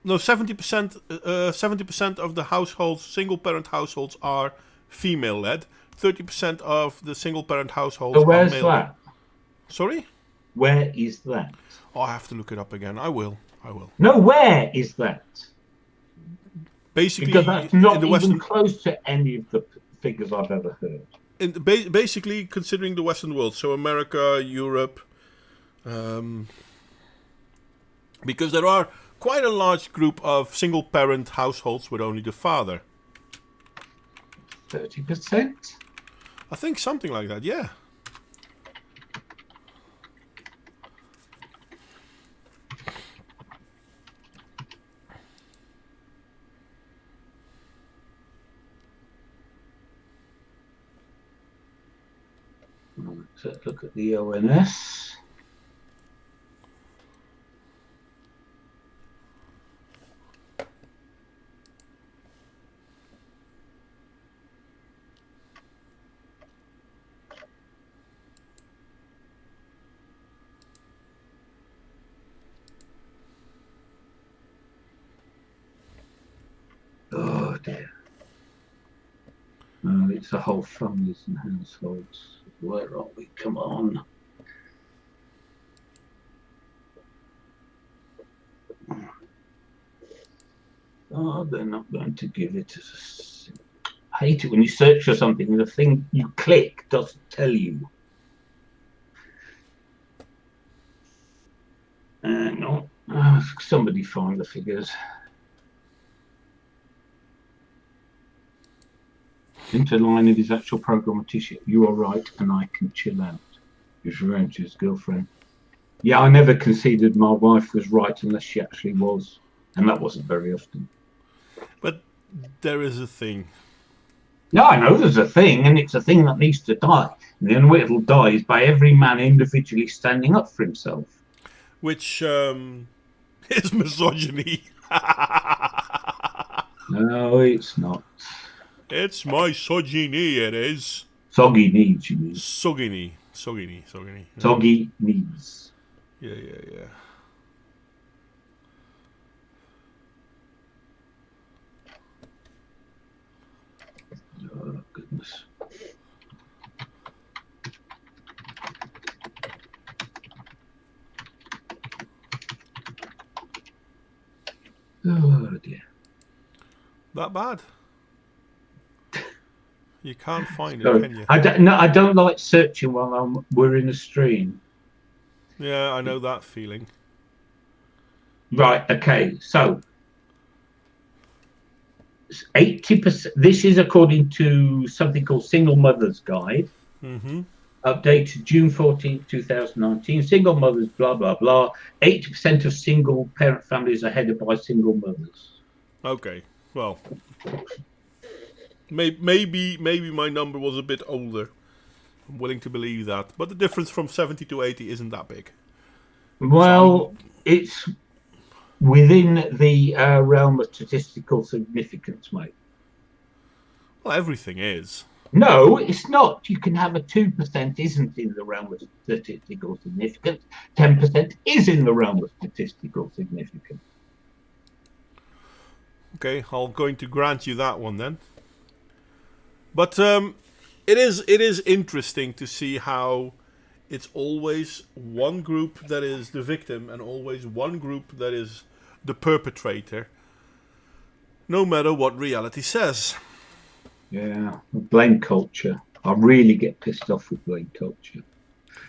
70% of the households, single parent households, are female led. 30% of the single parent households are male. Where's that? Sorry? Where is that? Oh, I have to look it up again. I will. No, where is that? Basically, because that's not in the even close to any of the figures I've ever heard. Basically, considering the Western world, so America, Europe, because there are quite a large group of single-parent households with only the father. 30%? I think something like that, yeah. Let's look at the ONS. Oh dear. No, it's the whole families and households. Where are we? Come on. Oh, they're not going to give it as a... I hate it when you search for something and the thing you click doesn't tell you. No. Somebody find the figures. Interline of his actual program on T-shirt. You are right, and I can chill out. He's referring to his girlfriend. Yeah, I never conceded my wife was right unless she actually was, and that wasn't very often. But there is a thing. Yeah, I know there's a thing, and it's a thing that needs to die. And the only way it'll die is by every man individually standing up for himself. Which is misogyny. No, it's not. It's misogyny, it is. Soggy knees, you mean? Soggy. Soggy knees. Yeah. Oh, goodness. Oh, dear. That bad? You can't find it, Sorry. can you? I don't like searching while we're in a stream. Yeah, I know that feeling. Right, okay, so 80%, this is according to something called Single Mother's Guide, updated June 14th, 2019. Single mothers, blah, blah, blah. 80% of single parent families are headed by single mothers. Okay, well, maybe my number was a bit older. I'm willing to believe that. But the difference from 70 to 80 isn't that big. Well, it's within the realm of statistical significance, mate. Well, everything is. No, it's not. You can have a 2% isn't in the realm of statistical significance. 10% is in the realm of statistical significance. Okay, I'm going to grant you that one then. But it is interesting to see how it's always one group that is the victim and always one group that is the perpetrator, no matter what reality says. Yeah, blame culture. I really get pissed off with blame culture.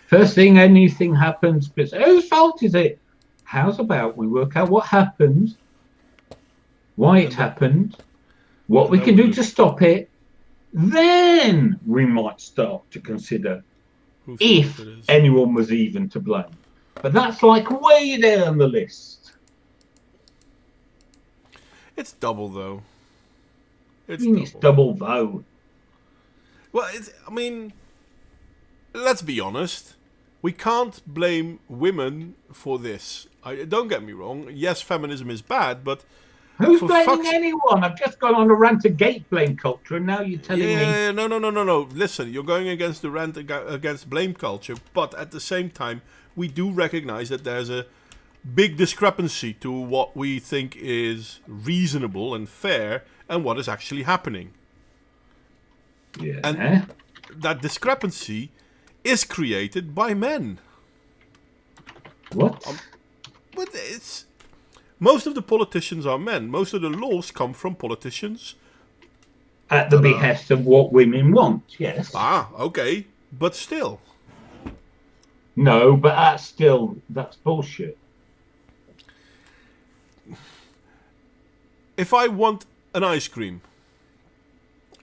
First thing anything happens, but whose fault is it? How's about we work out what happened, why it happened, what we can do to stop it, then we might start to consider if anyone was even to blame. But that's like way down the list. It's double though. It's double though. Well, I mean, let's be honest. We can't blame women for this. Don't get me wrong. Yes, feminism is bad, but who's blaming anyone? I've just gone on a rant of gate blame culture, and now you're telling me... No. Listen, you're going against the rant against blame culture, but at the same time, we do recognize that there's a big discrepancy to what we think is reasonable and fair and what is actually happening. Yeah. And that discrepancy is created by men. What? But it's... Most of the politicians are men. Most of the laws come from politicians. At the behest of what women want, yes. Ah, okay. But still. No, but that's bullshit. If I want an ice cream,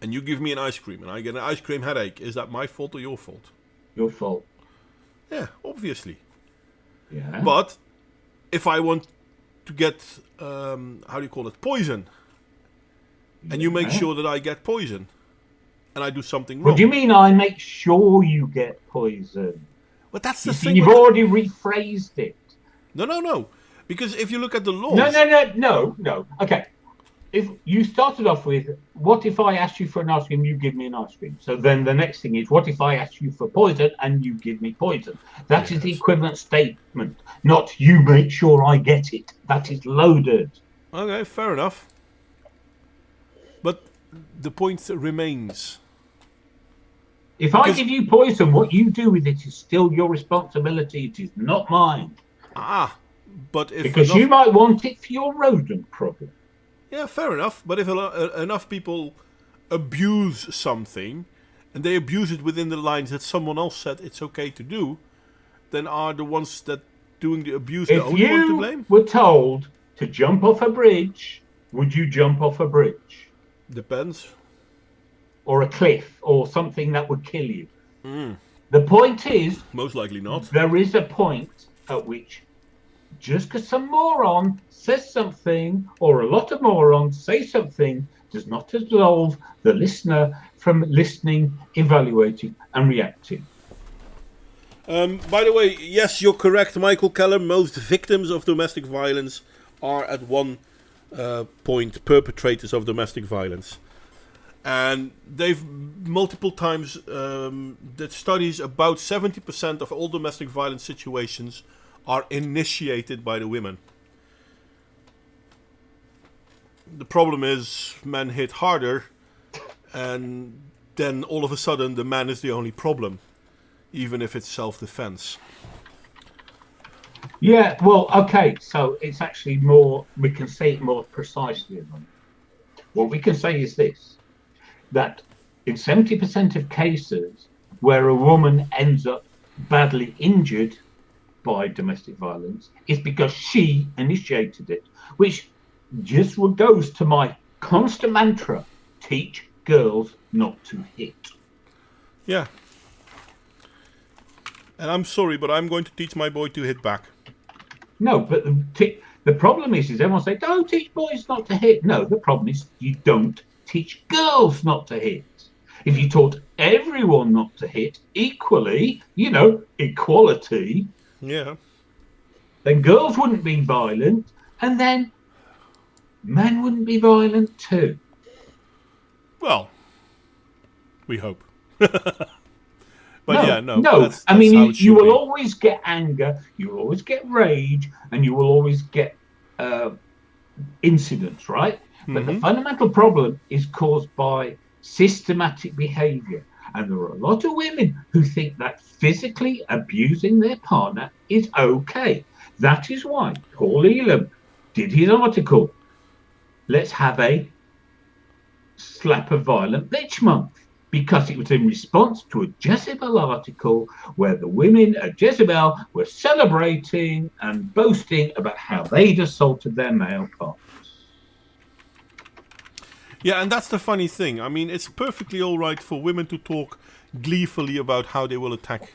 and you give me an ice cream, and I get an ice cream headache, is that my fault or your fault? Your fault. Yeah, obviously. Yeah. But if I want to get poison, and you make sure that I get poison, and I do something wrong. What do you mean I make sure you get poison? But that's the thing. You've already rephrased it. No. Because if you look at the laws... No. Okay. If you started off with, what if I asked you for an ice cream, you give me an ice cream? So then the next thing is, what if I ask you for poison and you give me poison? That is the equivalent statement, not you make sure I get it. That is loaded. Okay, fair enough. But the point remains. If I give you poison, what you do with it is still your responsibility. It is not mine. But if because you might want it for your rodent problem. Yeah, fair enough. But if enough people abuse something, and they abuse it within the lines that someone else said it's okay to do, then are the ones that doing the abuse the only one to blame? If you were told to jump off a bridge, would you jump off a bridge? Depends. or a cliff or something that would kill you. The point is, Most likely not. there is a point at which just because some moron says something or a lot of morons say something does not absolve the listener from listening, evaluating and reacting. By the way, yes, you're correct, Michael Keller. Most victims of domestic violence are at one point perpetrators of domestic violence. And they've multiple times did studies about 70% of all domestic violence situations are initiated by the women. The problem is men hit harder, and then all of a sudden the man is the only problem, even if it's self-defense. Yeah, well, okay, so it's actually more, we can say it more precisely. What we can say is this, that in 70% of cases where a woman ends up badly injured by domestic violence is because she initiated it, which just goes to my constant mantra, teach girls not to hit. Yeah. And I'm sorry, but I'm going to teach my boy to hit back. No, but the problem is everyone say, don't teach boys not to hit. No, the problem is you don't teach girls not to hit. If you taught everyone not to hit equally, equality, Yeah. then girls wouldn't be violent, and then men wouldn't be violent too. Well, we hope. No. That's I mean, how it you should will be. always get anger, you will always get rage, and you will always get incidents, right? But the fundamental problem is caused by systematic behavior. And there are a lot of women who think that physically abusing their partner is okay. That is why Paul Elam did his article, Let's Have a Slap a Violent Bitch Month, because it was in response to a Jezebel article where the women at Jezebel were celebrating and boasting about how they'd assaulted their male partners. Yeah, and that's the funny thing. I mean, it's perfectly all right for women to talk gleefully about how they will attack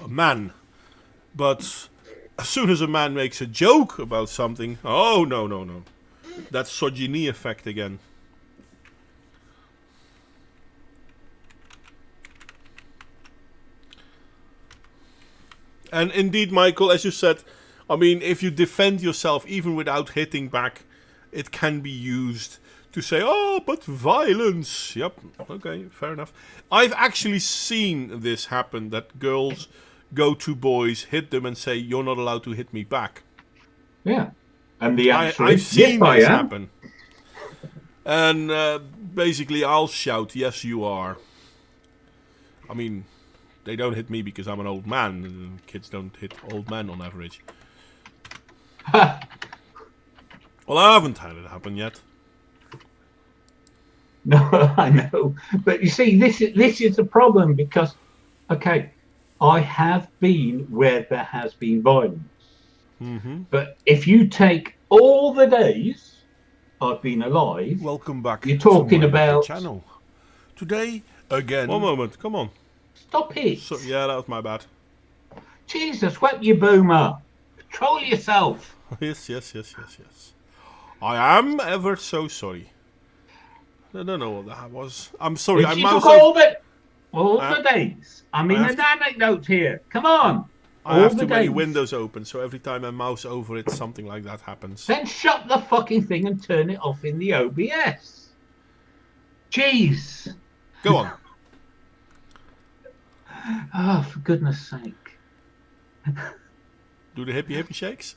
a man. But as soon as a man makes a joke about something, oh, no. That's misogyny effect again. And indeed, Michael, as you said, I mean, if you defend yourself even without hitting back, it can be used to say, oh, but violence. Yep, okay, fair enough. I've actually seen this happen, that girls go to boys, hit them and say, you're not allowed to hit me back. Yeah. And the answer I've is, seen yes, this I am. happen. And basically I'll shout, yes, you are. I mean, they don't hit me because I'm an old man. And kids don't hit old men on average. Well, I haven't had it happen yet. No, I know. But you see, this is the problem because, okay, I have been where there has been violence. But if you take all the days I've been alive, welcome back. You're talking to my about channel. Today again. One moment, come on. Stop it! So, yeah, that was my bad. Jesus, wet you boomer! Control yourself. Yes. I am ever so sorry. I don't know what that was. I'm sorry. You took all the days. I mean, I an anecdote here. Come on. I have too many windows open, so every time I mouse over it, something like that happens. Then shut the fucking thing and turn it off in the OBS. Jeez. Go on. Oh, for goodness sake. Do the hippie shakes?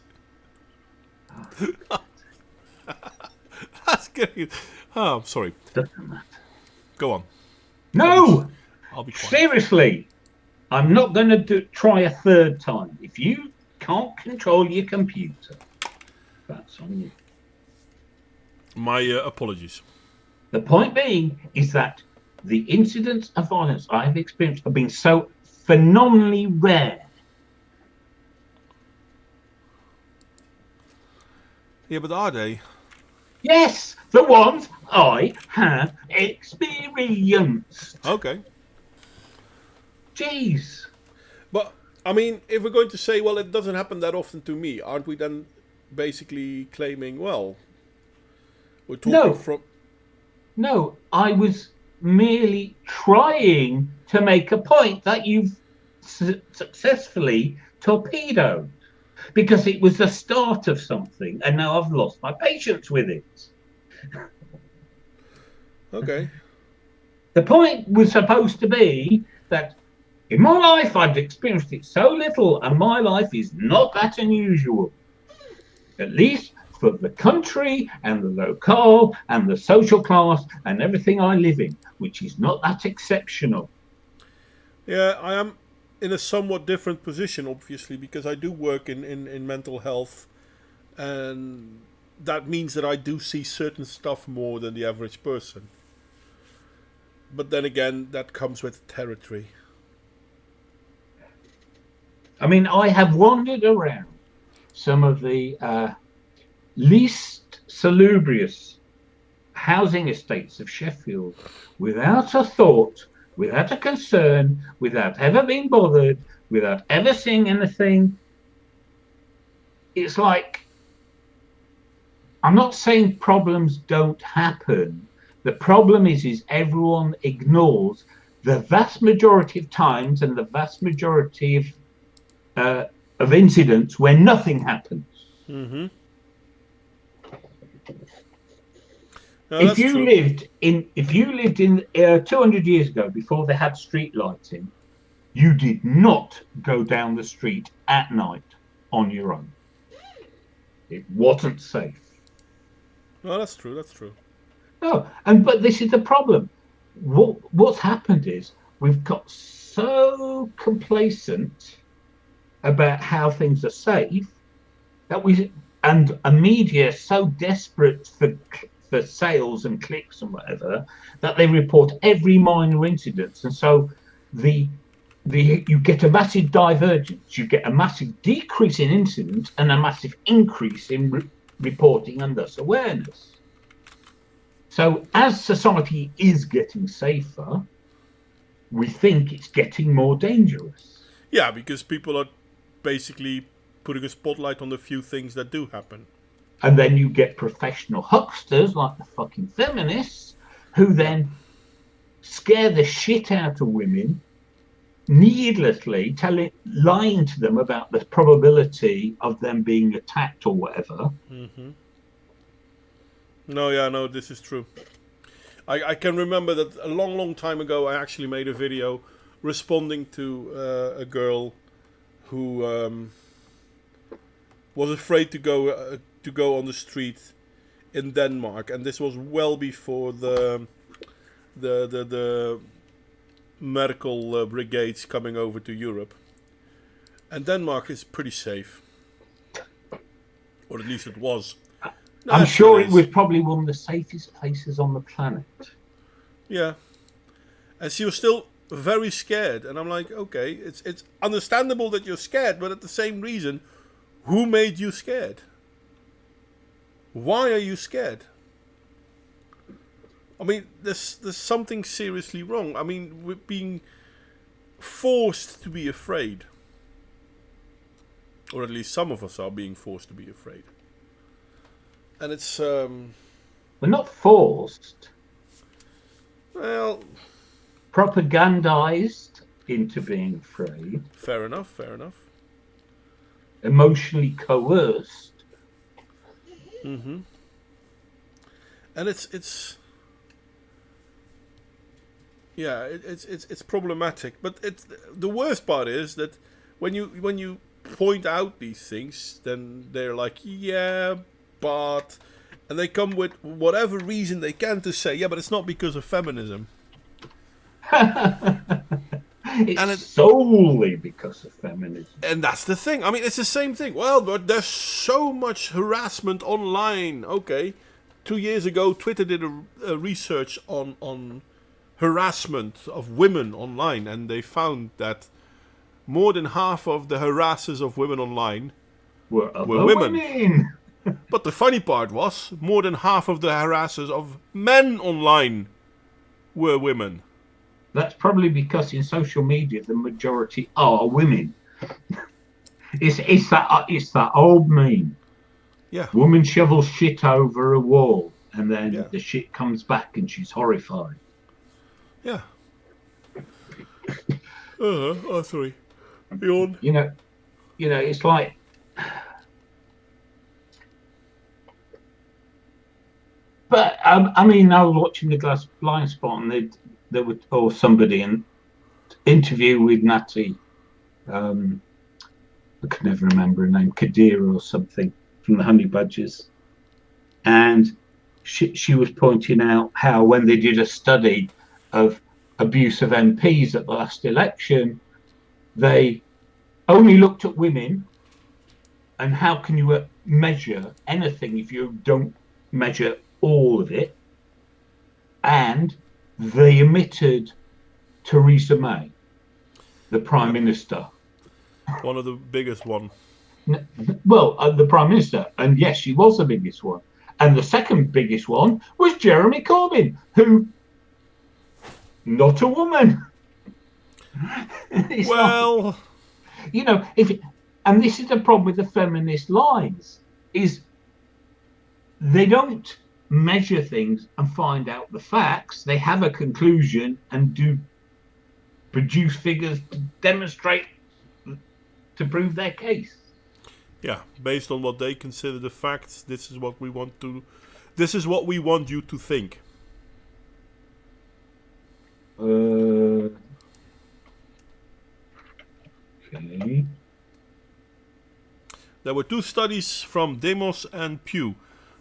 That's good. Oh, I'm sorry. Doesn't matter. Go on. No! I'll be quiet. Seriously. I'm not going to try a third time. If you can't control your computer, that's on you. My apologies. The point being is that the incidents of violence I have experienced have been so phenomenally rare. Yeah, but are they? Yes, the ones I have experienced. Okay. Jeez. But, I mean, if we're going to say, well, it doesn't happen that often to me, aren't we then basically claiming, well, we're talking No, from... no, I was merely trying to make a point that you've successfully torpedoed because it was the start of something and now I've lost my patience with it. Okay. The point was supposed to be that in my life I've experienced it so little and my life is not that unusual. At least for the country and the locale and the social class and everything I live in, which is not that exceptional. Yeah, I am in a somewhat different position, obviously, because I do work in mental health, and that means that I do see certain stuff more than the average person. But then again, that comes with territory. I mean, I have wandered around some of the least salubrious housing estates of Sheffield without a thought, without a concern, without ever being bothered, without ever seeing anything. It's like, I'm not saying problems don't happen. The problem is everyone ignores the vast majority of times and the vast majority of incidents where nothing happens. Mm-hmm. No, If that's you true. lived in 200 years ago, before they had street lighting, you did not go down the street at night on your own. It wasn't safe. No, that's true. That's true. No, but this is the problem. What's happened is we've got so complacent about how things are safe that a media so desperate for sales and clicks and whatever that they report every minor incident, and so you get a massive divergence, you get a massive decrease in incidents and a massive increase in reporting and thus awareness. So as society is getting safer, we think it's getting more dangerous. Yeah, because people are basically putting a spotlight on the few things that do happen. And then you get professional hucksters like the fucking feminists who then scare the shit out of women needlessly, lying to them about the probability of them being attacked or whatever. Mm-hmm. No, this is true. I can remember that a long time ago I actually made a video responding to a girl who was afraid to go on the street in Denmark, and this was well before the medical brigades coming over to Europe. And Denmark is pretty safe, or at least it was. No, I'm sure it was probably one of the safest places on the planet. Yeah. And she was still very scared. And I'm like, okay, it's understandable that you're scared, but at the same reason, who made you scared? Why are you scared? I mean, there's something seriously wrong. I mean, we're being forced to be afraid. Or at least some of us are being forced to be afraid. And it's... We're not forced. Well... propagandized into being afraid. Fair enough. Emotionally coerced. Mm-hmm. And it's problematic. But the worst part is that when you point out these things, then they're like, yeah, but, and they come with whatever reason they can to say, yeah, but it's not because of feminism. It's solely because of feminism. And that's the thing. I mean, it's the same thing. Well, but there's so much harassment online. Okay. 2 years ago, Twitter did a research on harassment of women online, and they found that more than half of the harassers of women online were women. But the funny part was, more than half of the harassers of men online were women. That's probably because in social media the majority are women. It's that old meme. Yeah, Woman shovels shit over a wall, and then Yeah. the shit comes back, and she's horrified. yeah. Oh, sorry. Yawn. You know, it's like. But I mean, I was watching the Glass Blind Spot, and there were somebody an interview with Natty. I could never remember her name, Kadir or something from the Honey Badgers, and she was pointing out how when they did a study of abuse of MPs at the last election, they only looked at women. And how can you measure anything if you don't measure all of it? And they omitted Theresa May, the Prime Minister. One of the biggest one. Well, the Prime Minister, and yes, she was the biggest one. And the second biggest one was Jeremy Corbyn, who, not a woman. Well, And this is the problem with the feminist lies, is they don't measure things and find out the facts. They have a conclusion and do produce figures to demonstrate, to prove their case. yeah, based on what they consider the facts, this is what we want you to think. Okay. There were two studies from Demos and Pew.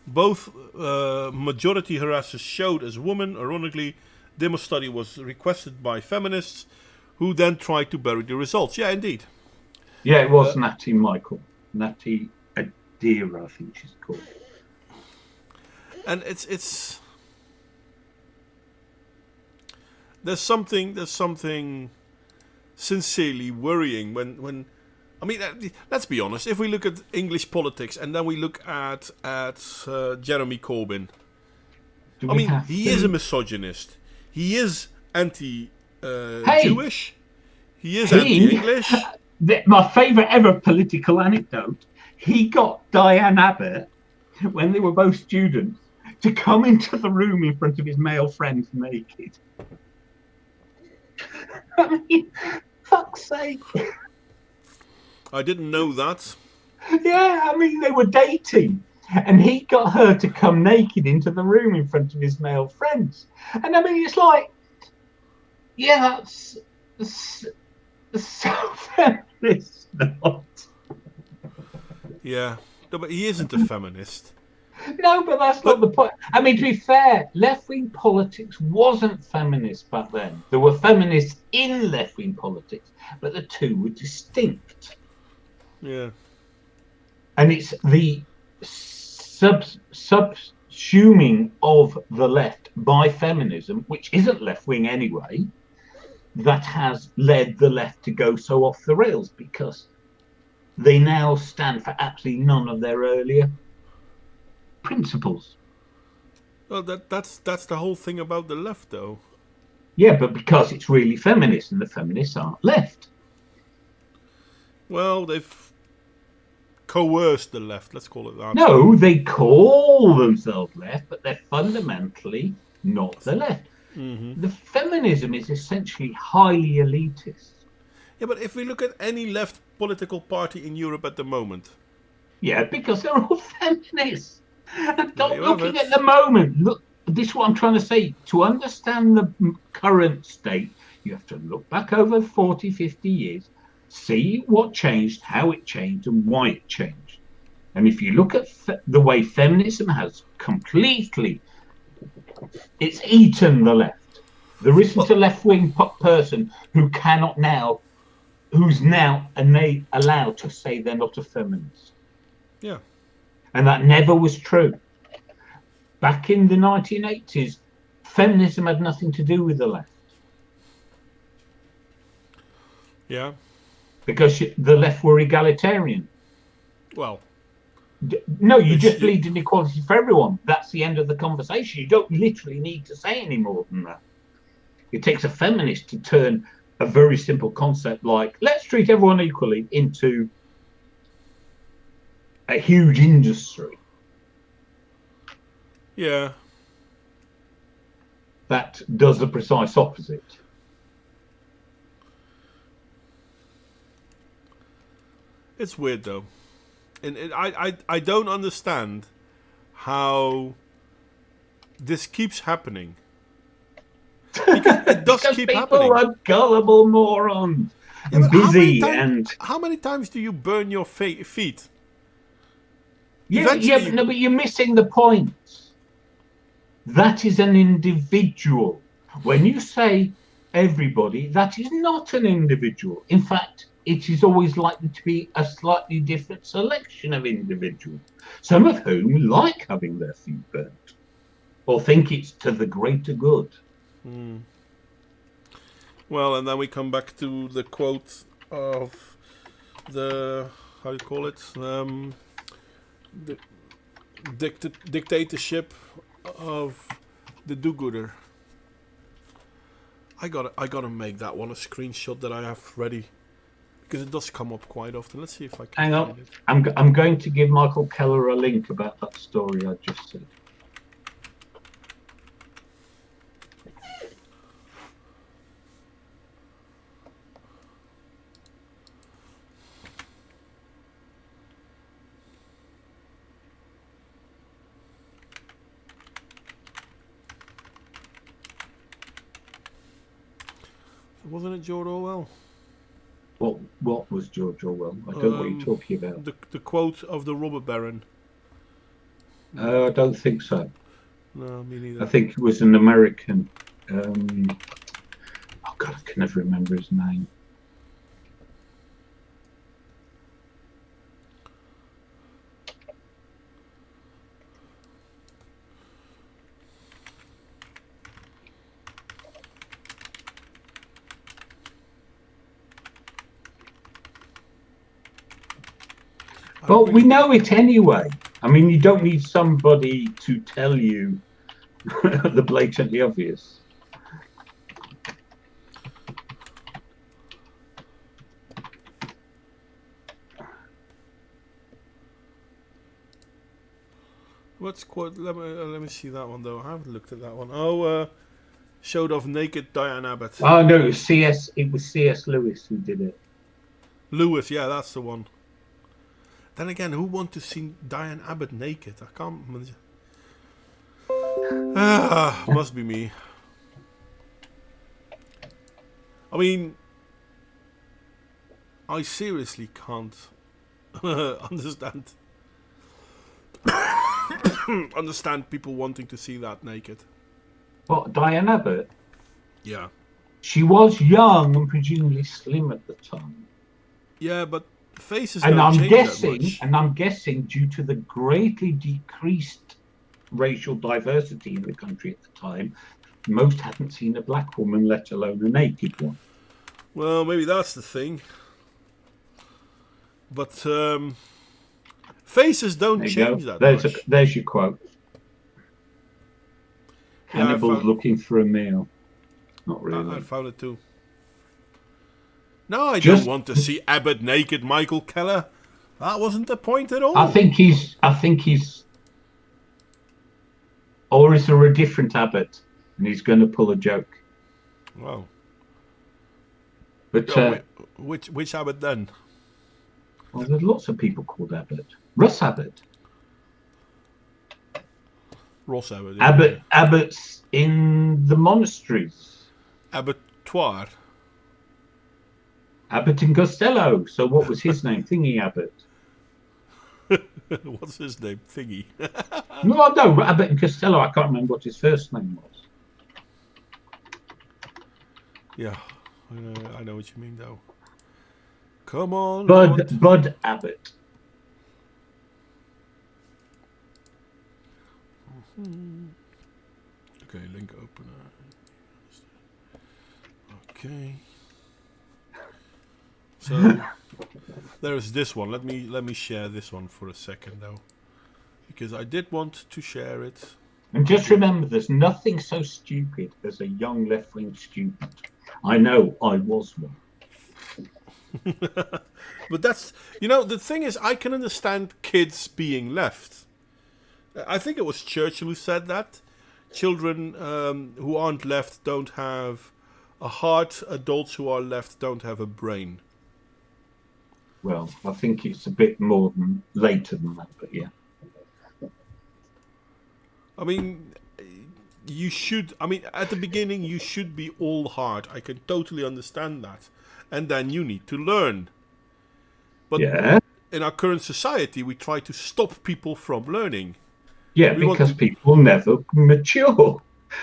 Both majority harassers showed as women. Ironically, Demos' study was requested by feminists who then tried to bury the results. Yeah, indeed. Yeah, it was Natty Adira, I think she's called. And it's there's something sincerely worrying when I mean, let's be honest. If we look at English politics and then we look at Jeremy Corbyn, he is a misogynist. He is anti-Jewish. He is anti-English. My favourite ever political anecdote: he got Diane Abbott, when they were both students, to come into the room in front of his male friends naked. I mean, fuck's sake. I didn't know that. Yeah, I mean, they were dating, and he got her to come naked into the room in front of his male friends. And I mean, it's like, yeah, that's so feminist, not. Yeah, no, but he isn't a feminist. No, but that's not the point. I mean, to be fair, left-wing politics wasn't feminist back then. There were feminists in left-wing politics, but the two were distinct. Yeah. And it's the subsuming of the left by feminism, which isn't left-wing anyway, that has led the left to go so off the rails, because they now stand for absolutely none of their earlier principles. Well, that's the whole thing about the left, though. Yeah, but because it's really feminist, and the feminists aren't left. Well, they've coerced the left, let's call it that. No, they call themselves left, but they're fundamentally not the left. Mm-hmm. The feminism is essentially highly elitist. Yeah, but if we look at any left political party in Europe at the moment. Yeah, because they're all feminists. And There you looking have at it. the moment, look, this is what I'm trying to say. To understand the current state, you have to look back over 40, 50 years, see what changed, how it changed, and why it changed. And if you look at the way feminism has completely, it's eaten the left. There isn't a left-wing person who's now allowed to say they're not a feminist. Yeah. And that never was true. Back in the 1980s, feminism had nothing to do with the left. Yeah. Because the left were egalitarian. Well, No, you But just you- believed in equality for everyone. That's the end of the conversation. You don't literally need to say any more than that. It takes a feminist to turn a very simple concept like let's treat everyone equally into a huge industry Yeah. that does the precise opposite. It's weird though. And I don't understand how this keeps happening. Because it does Because keep people happening. are gullible morons Yeah, and but busy and how many times do you burn your feet? yeah, Eventually but no, but you're missing the point. That is an individual. When you say everybody, that is not an individual. In fact, it is always likely to be a slightly different selection of individuals, some of whom like having their feet burnt or think it's to the greater good. Well, and then we come back to the quote of the how do you call it? The dictatorship of the do-gooder. I gotta make that one a screenshot that I have ready because it does come up quite often. Let's see if I can Hang find on, it. I'm going to give Michael Keller a link about that story I just said. Wasn't it George Orwell? What was George Orwell? I don't know what you're talking about. The quote of the robber baron. I don't think so. No, me neither. I think it was an American. Oh God, I can never remember his name. Well, we know it anyway. I mean, you don't need somebody to tell you the blatantly obvious. What's quote? Let me see that one though. I haven't looked at that one. Oh, showed off naked Diane Abbott. Oh no, it was C.S. Lewis who did it. Lewis, yeah, that's the one. Then again, who wants to see Diane Abbott naked? I can't. Must be me. I mean, I seriously can't understand people wanting to see that naked. What, Diane Abbott? Yeah. She was young and presumably slim at the time. Yeah, but faces And don't I'm change guessing, that much. due to the greatly decreased racial diversity in the country at the time, most hadn't seen a black woman, let alone a naked one. Well, maybe that's the thing. But faces don't There you change go. that much. There's your quote. Yeah, Hannibal's looking for a meal. Not really. I found it too. No, I Just- don't want to see Abbott naked, Michael Keller. That wasn't the point at all. I think he's, or is there a different Abbott? And he's going to pull a joke. Wow. But Oh, wait, which Abbott then? well, there's lots of people called Abbott. Russ Abbott. Ross Abbott. Yeah. Abbott's in the monasteries. Abattoir. Abbott and Costello. So what was his name? Thingy Abbott. What's his name? Thingy. No, Abbott and Costello. I can't remember what his first name was. Yeah, I know what you mean though. Come on, Bud Abbott. Okay, link opener. Okay. So there's this one. Let me share this one for a second though. because I did want to share it. And just remember, there's nothing so stupid as a young left-wing student. I know, I was one. But that's, the thing is, I can understand kids being left. I think it was Churchill who said that. Children who aren't left don't have a heart. Adults who are left don't have a brain. Well, I think it's a bit more than later than that, but yeah. I mean, at the beginning, you should be all heart. I can totally understand that. And then you need to learn. But in our current society, we try to stop people from learning. Yeah, because people never mature.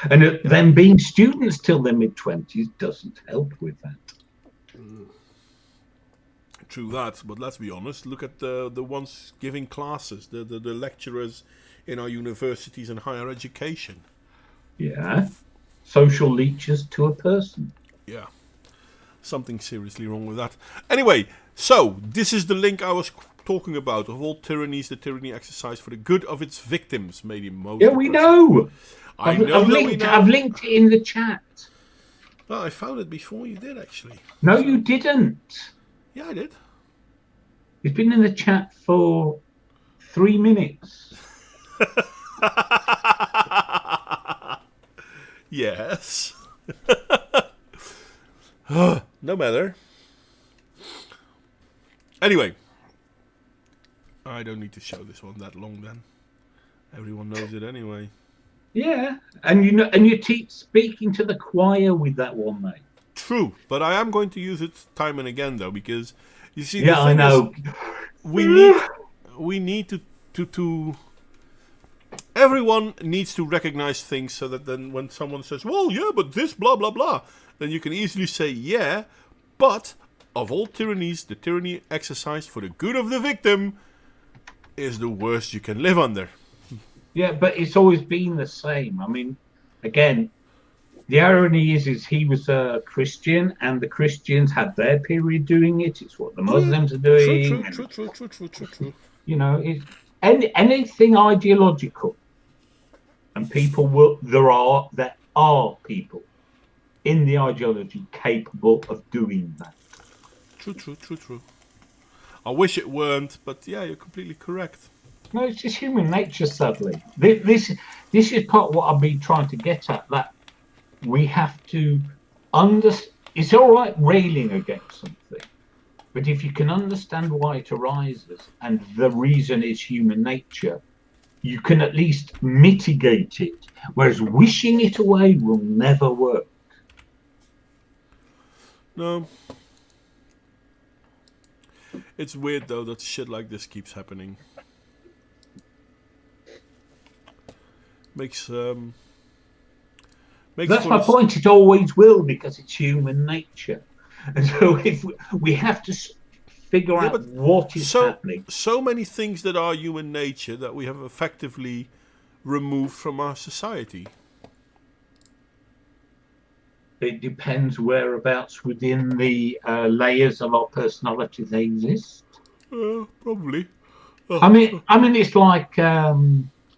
And them being students till their mid-20s doesn't help with that. True that, but let's be honest. Look at the ones giving classes, the lecturers in our universities and higher education. Yeah, social leeches to a person. Yeah, something seriously wrong with that. Anyway, so this is the link I was talking about. Of all tyrannies, the tyranny exercised for the good of its victims made him most. Yeah, we know. I've linked it in the chat. Well, I found it before you did, actually. No, you didn't. Yeah, I did. It's been in the chat for 3 minutes. Yes. No matter. Anyway, I don't need to show this one that long then. Everyone knows it anyway. Yeah, and you keep speaking to the choir with that one, mate. True, but I am going to use it time and again though, because you see, yeah, I know. We need to. Everyone needs to recognize things so that then when someone says, "Well, yeah, but this blah blah blah," then you can easily say, "Yeah, but of all tyrannies, the tyranny exercised for the good of the victim is the worst you can live under." Yeah, but it's always been the same. I mean, again, the irony is he was a Christian, and the Christians had their period doing it. It's what the Muslims are doing. True. You know, anything ideological, and there are people in the ideology capable of doing that. True. I wish it weren't, but yeah, you're completely correct. No, it's just human nature, sadly. This is part of what I've been trying to get at, that we have to understand. It's all right railing against something, but if you can understand why it arises and the reason is human nature, you can at least mitigate it, whereas wishing it away will never work. No. It's weird, though, that shit like this keeps happening. Makes That's my point. It always will, because it's human nature. And so if we have to figure out what is happening. So many things that are human nature that we have effectively removed from our society. It depends whereabouts within the layers of our personality they exist. Probably. I mean, it's like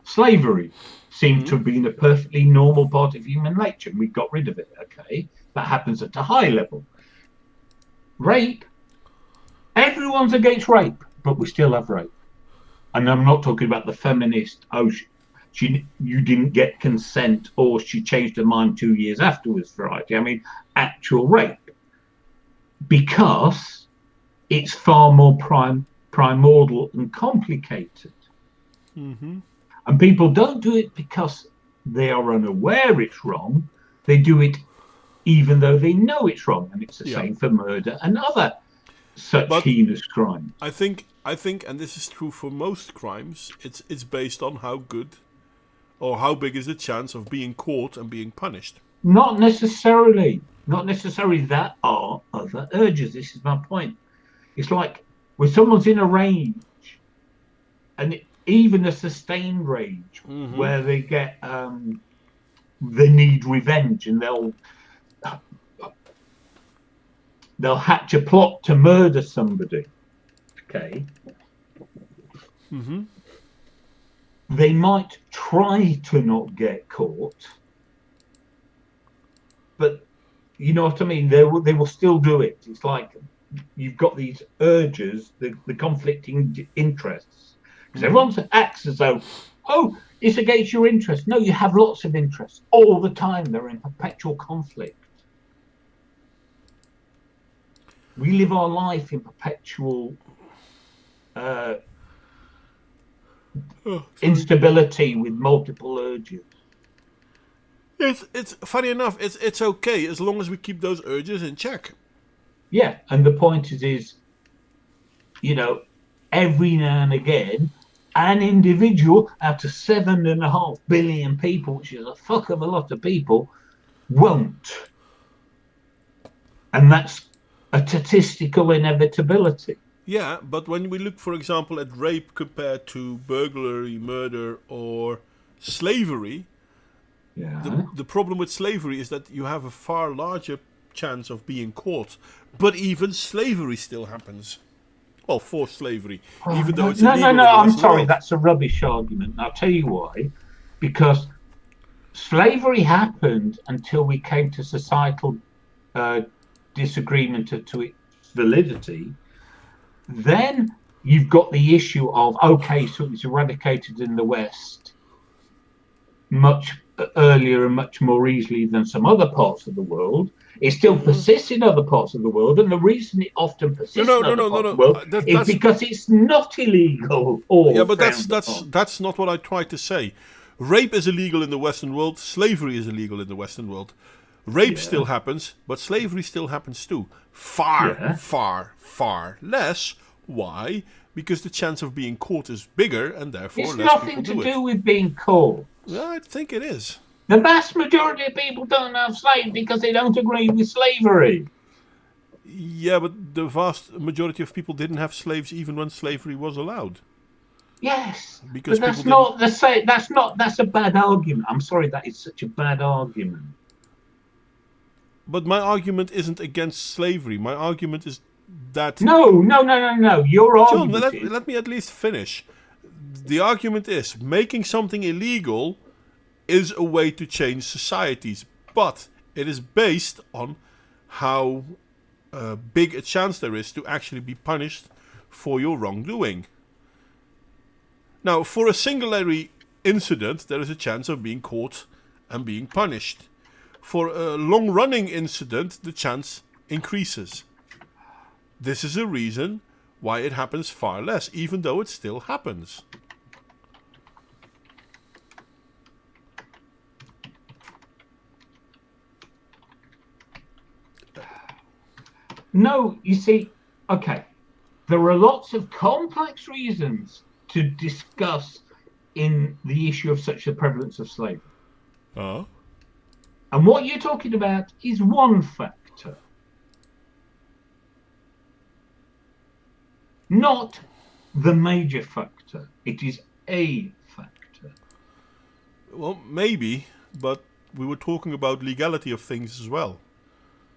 slavery seemed to have been a perfectly normal part of human nature. We got rid of it. Okay, that happens at a high level. Rape. Everyone's against rape, but we still have rape. And I'm not talking about the feminist. You didn't get consent, or she changed her mind 2 years afterwards variety. I mean, actual rape, because it's far more primordial and complicated. Mm-hmm. And people don't do it because they are unaware it's wrong. They do it even though they know it's wrong, and it's the same for murder and other such heinous crimes. I think, and this is true for most crimes, it's based on how good or how big is the chance of being caught and being punished. Not necessarily. That are other urges. This is my point. It's like when someone's in a rage, and even a sustained rage, where they get they need revenge, and they'll hatch a plot to murder somebody. Okay. they might try to not get caught, but you know what I mean? They will still do it. It's like you've got these urges, the conflicting interests. Because everyone acts as though, oh, it's against your interest. No, you have lots of interests all the time. They're in perpetual conflict. We live our life in perpetual instability with multiple urges. It's funny enough. It's okay as long as we keep those urges in check. Yeah, and the point is, you know, every now and again, an individual out of 7.5 billion people, which is a fuck of a lot of people, won't. And that's a statistical inevitability. Yeah, but when we look, for example, at rape compared to burglary, murder, or slavery, the problem with slavery is that you have a far larger chance of being caught. But even slavery still happens. Well, forced slavery, even though it's illegal. No, I'm sorry, that's a rubbish argument. I'll tell you why. Because slavery happened until we came to societal disagreement to its validity. Then you've got the issue of, okay, so it's eradicated in the West much earlier and much more easily than some other parts of the world. It still persists in other parts of the world, and the reason it often persists in other parts of the world is because it's not illegal. Yeah, but that's not what I tried to say. Rape is illegal in the Western world. Slavery is illegal in the Western world. Rape still happens, but slavery still happens too. Far less. Why? Because the chance of being caught is bigger, and therefore it's less people do it. It's nothing to do with being caught. Yeah, I think it is. The vast majority of people don't have slaves because they don't agree with slavery. Yeah, but the vast majority of people didn't have slaves even when slavery was allowed. Yes, because but that's not the same. That's a bad argument. I'm sorry, that is such a bad argument. But my argument isn't against slavery. My argument is that... No. Your argument John, let me at least finish. The argument is making something illegal is a way to change societies, but it is based on how big a chance there is to actually be punished for your wrongdoing. Now, for a singularity incident, there is a chance of being caught and being punished. For a long-running incident, the chance increases. This is a reason why it happens far less, even though it still happens. No, you see, okay, there are lots of complex reasons to discuss in the issue of such the prevalence of slavery. Oh. And what you're talking about is one factor. Not the major factor. It is a factor. Well, maybe, but we were talking about legality of things as well.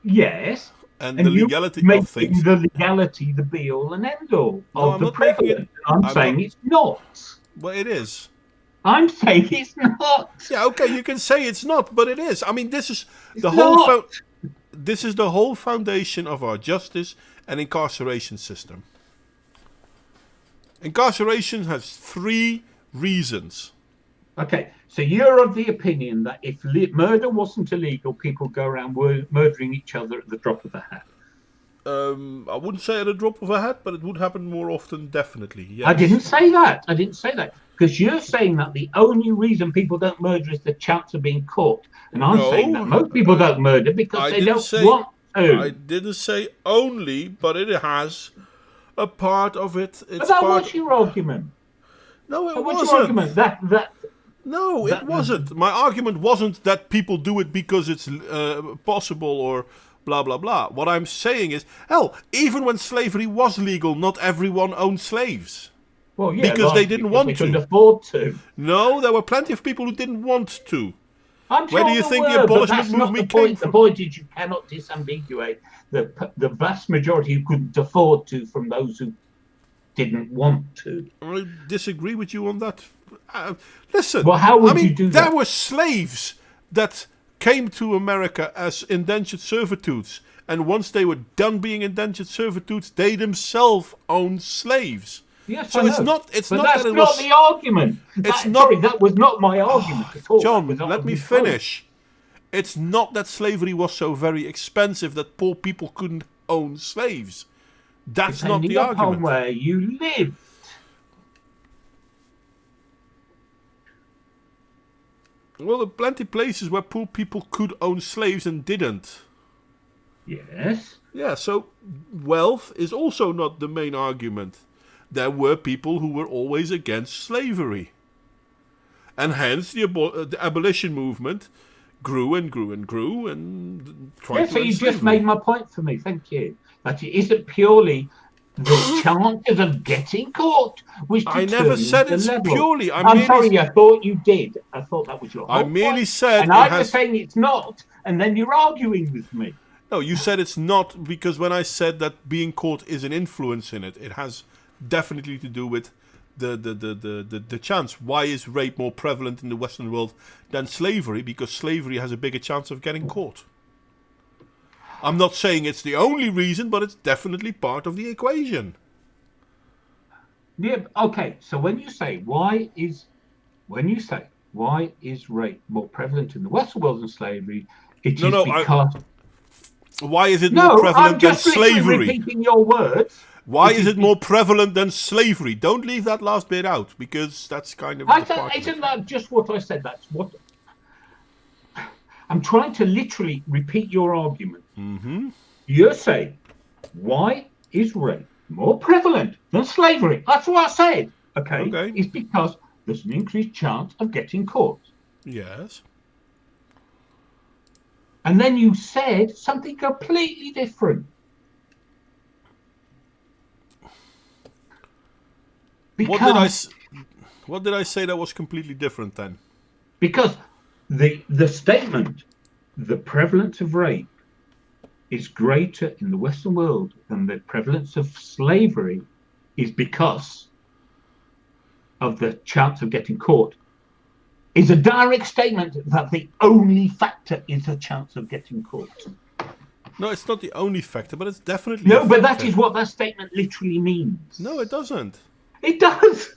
Yes. And the legality of things. The legality, the be all and end all of the prevalence. I'm saying it's not. Well, it is. I'm saying it's not. Yeah, okay, you can say it's not, but it is. I mean, this is the whole. This is the whole foundation of our justice and incarceration system. Incarceration has 3 reasons. Okay, so you're of the opinion that if murder wasn't illegal, people go around murdering each other at the drop of a hat. I wouldn't say at a drop of a hat, but it would happen more often, definitely. Yes. I didn't say that. Because you're saying that the only reason people don't murder is the chance of being caught. And I'm saying that most people don't murder because they don't want to. I didn't say only, but it has a part of it. But that was your argument. No, it wasn't. What's your argument? No, it wasn't. My argument wasn't that people do it because it's possible or blah, blah, blah. What I'm saying is, hell, even when slavery was legal, not everyone owned slaves. Well, yeah, because they didn't want to. They couldn't afford to. No, there were plenty of people who didn't want to. I'm sure Where do you think the abolishment movement came from? The point is you cannot disambiguate the vast majority who couldn't afford to from those who didn't want to. I disagree with you on that Listen, Well, how would I mean, you do there that? were slaves that came to America as indentured servitudes, and once they were done being indentured servitudes, they themselves owned slaves. Yes, So I it's know. not. It's But not that's that it not was. the argument. It's not. Sorry, that was not my argument at all. That John, was not let a me good quote. finish. It's not that slavery was so very expensive that poor people couldn't own slaves. That's not the Depending upon argument. where you live. Well, there are plenty of places where poor people could own slaves and didn't. Yes. Yeah, so wealth is also not the main argument. There were people who were always against slavery. And hence the abolition movement grew and grew and grew and tried Yeah, to so end you slavery. just made my point for me. Thank you. That it isn't purely the chances of getting caught, which I determines never said the it's level. purely. I'm sorry, I thought you did. I thought that was your I whole merely point. said and it I was has. saying it's not, and then you're arguing with me. No, you said it's not because when I said that being caught is an influence in it, it has definitely to do with the chance. Why is rape more prevalent in the Western world than slavery? Because slavery has a bigger chance of getting caught. I'm not saying it's the only reason, but it's definitely part of the equation. Yeah. Okay. So when you say why is rape more prevalent in the Western world than slavery, it is because. Why is it more No, prevalent I'm than just literally slavery? repeating your words. Why is it more prevalent than slavery? Don't leave that last bit out, because that's kind of the part of Isn't it. that just what I said? That's what I'm trying to literally repeat your argument. Mm-hmm. You're saying, why is rape more prevalent than slavery? That's what I said. Okay. It's because there's an increased chance of getting caught. Yes. And then you said something completely different. Because, What did I say that was completely different then? Because the statement, the prevalence of rape is greater in the Western world than the prevalence of slavery, is because of the chance of getting caught, is a direct statement that the only factor is a chance of getting caught. No, it's not the only factor, but it's definitely No, a but factor. that is what that statement literally means. No, it doesn't. It does.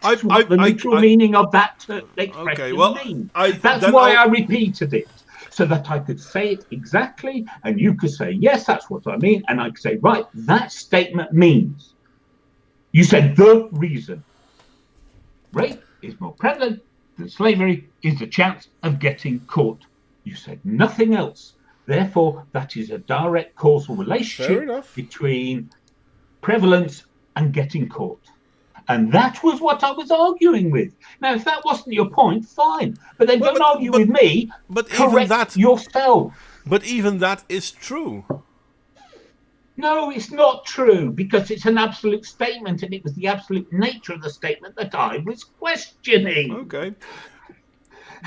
That's what the literal meaning of that expression means. That's why I repeated it, so that I could say it exactly, and you could say, yes, that's what I mean, and I could say, right, that statement means. You said the reason rape is more prevalent than slavery is the chance of getting caught. You said nothing else. Therefore, that is a direct causal relationship between prevalence and getting caught. And that was what I was arguing with. Now, if that wasn't your point, fine. But then don't argue with me. But correct even that yourself. But even that is true. No, it's not true, because it's an absolute statement, and it was the absolute nature of the statement that I was questioning. Okay.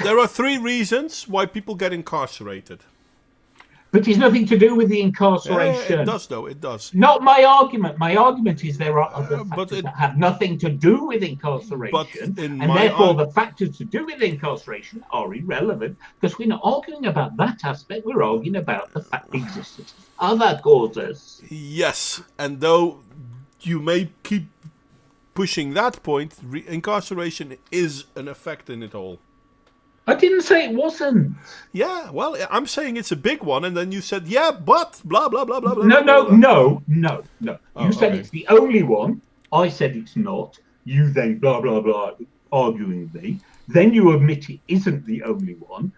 There are 3 reasons why people get incarcerated. But it's nothing to do with the incarceration. Yeah, it does, though. It does. Not my argument. My argument is there are other factors that have nothing to do with incarceration, and therefore the factors to do with incarceration are irrelevant, because we're not arguing about that aspect. We're arguing about the existence of other causes. Yes, and though you may keep pushing that point, incarceration is an effect in it all. I didn't say it wasn't. Yeah, well, I'm saying it's a big one, and then you said, yeah, but blah, blah, blah, blah, blah. No. Oh, You said it's the only one. I said it's not. You then blah, blah, blah, arguing with me. Then you admit it isn't the only one.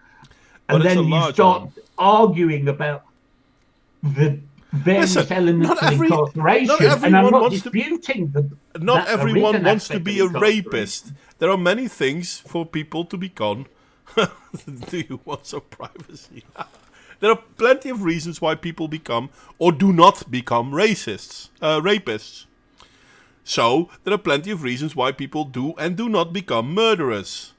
And then you start arguing about the various elements of incarceration. And I'm not disputing not everyone wants to be a rapist. There are many things for people to become. Do you want some privacy? There are plenty of reasons why people become or do not become rapists. So there are plenty of reasons why people do and do not become murderers.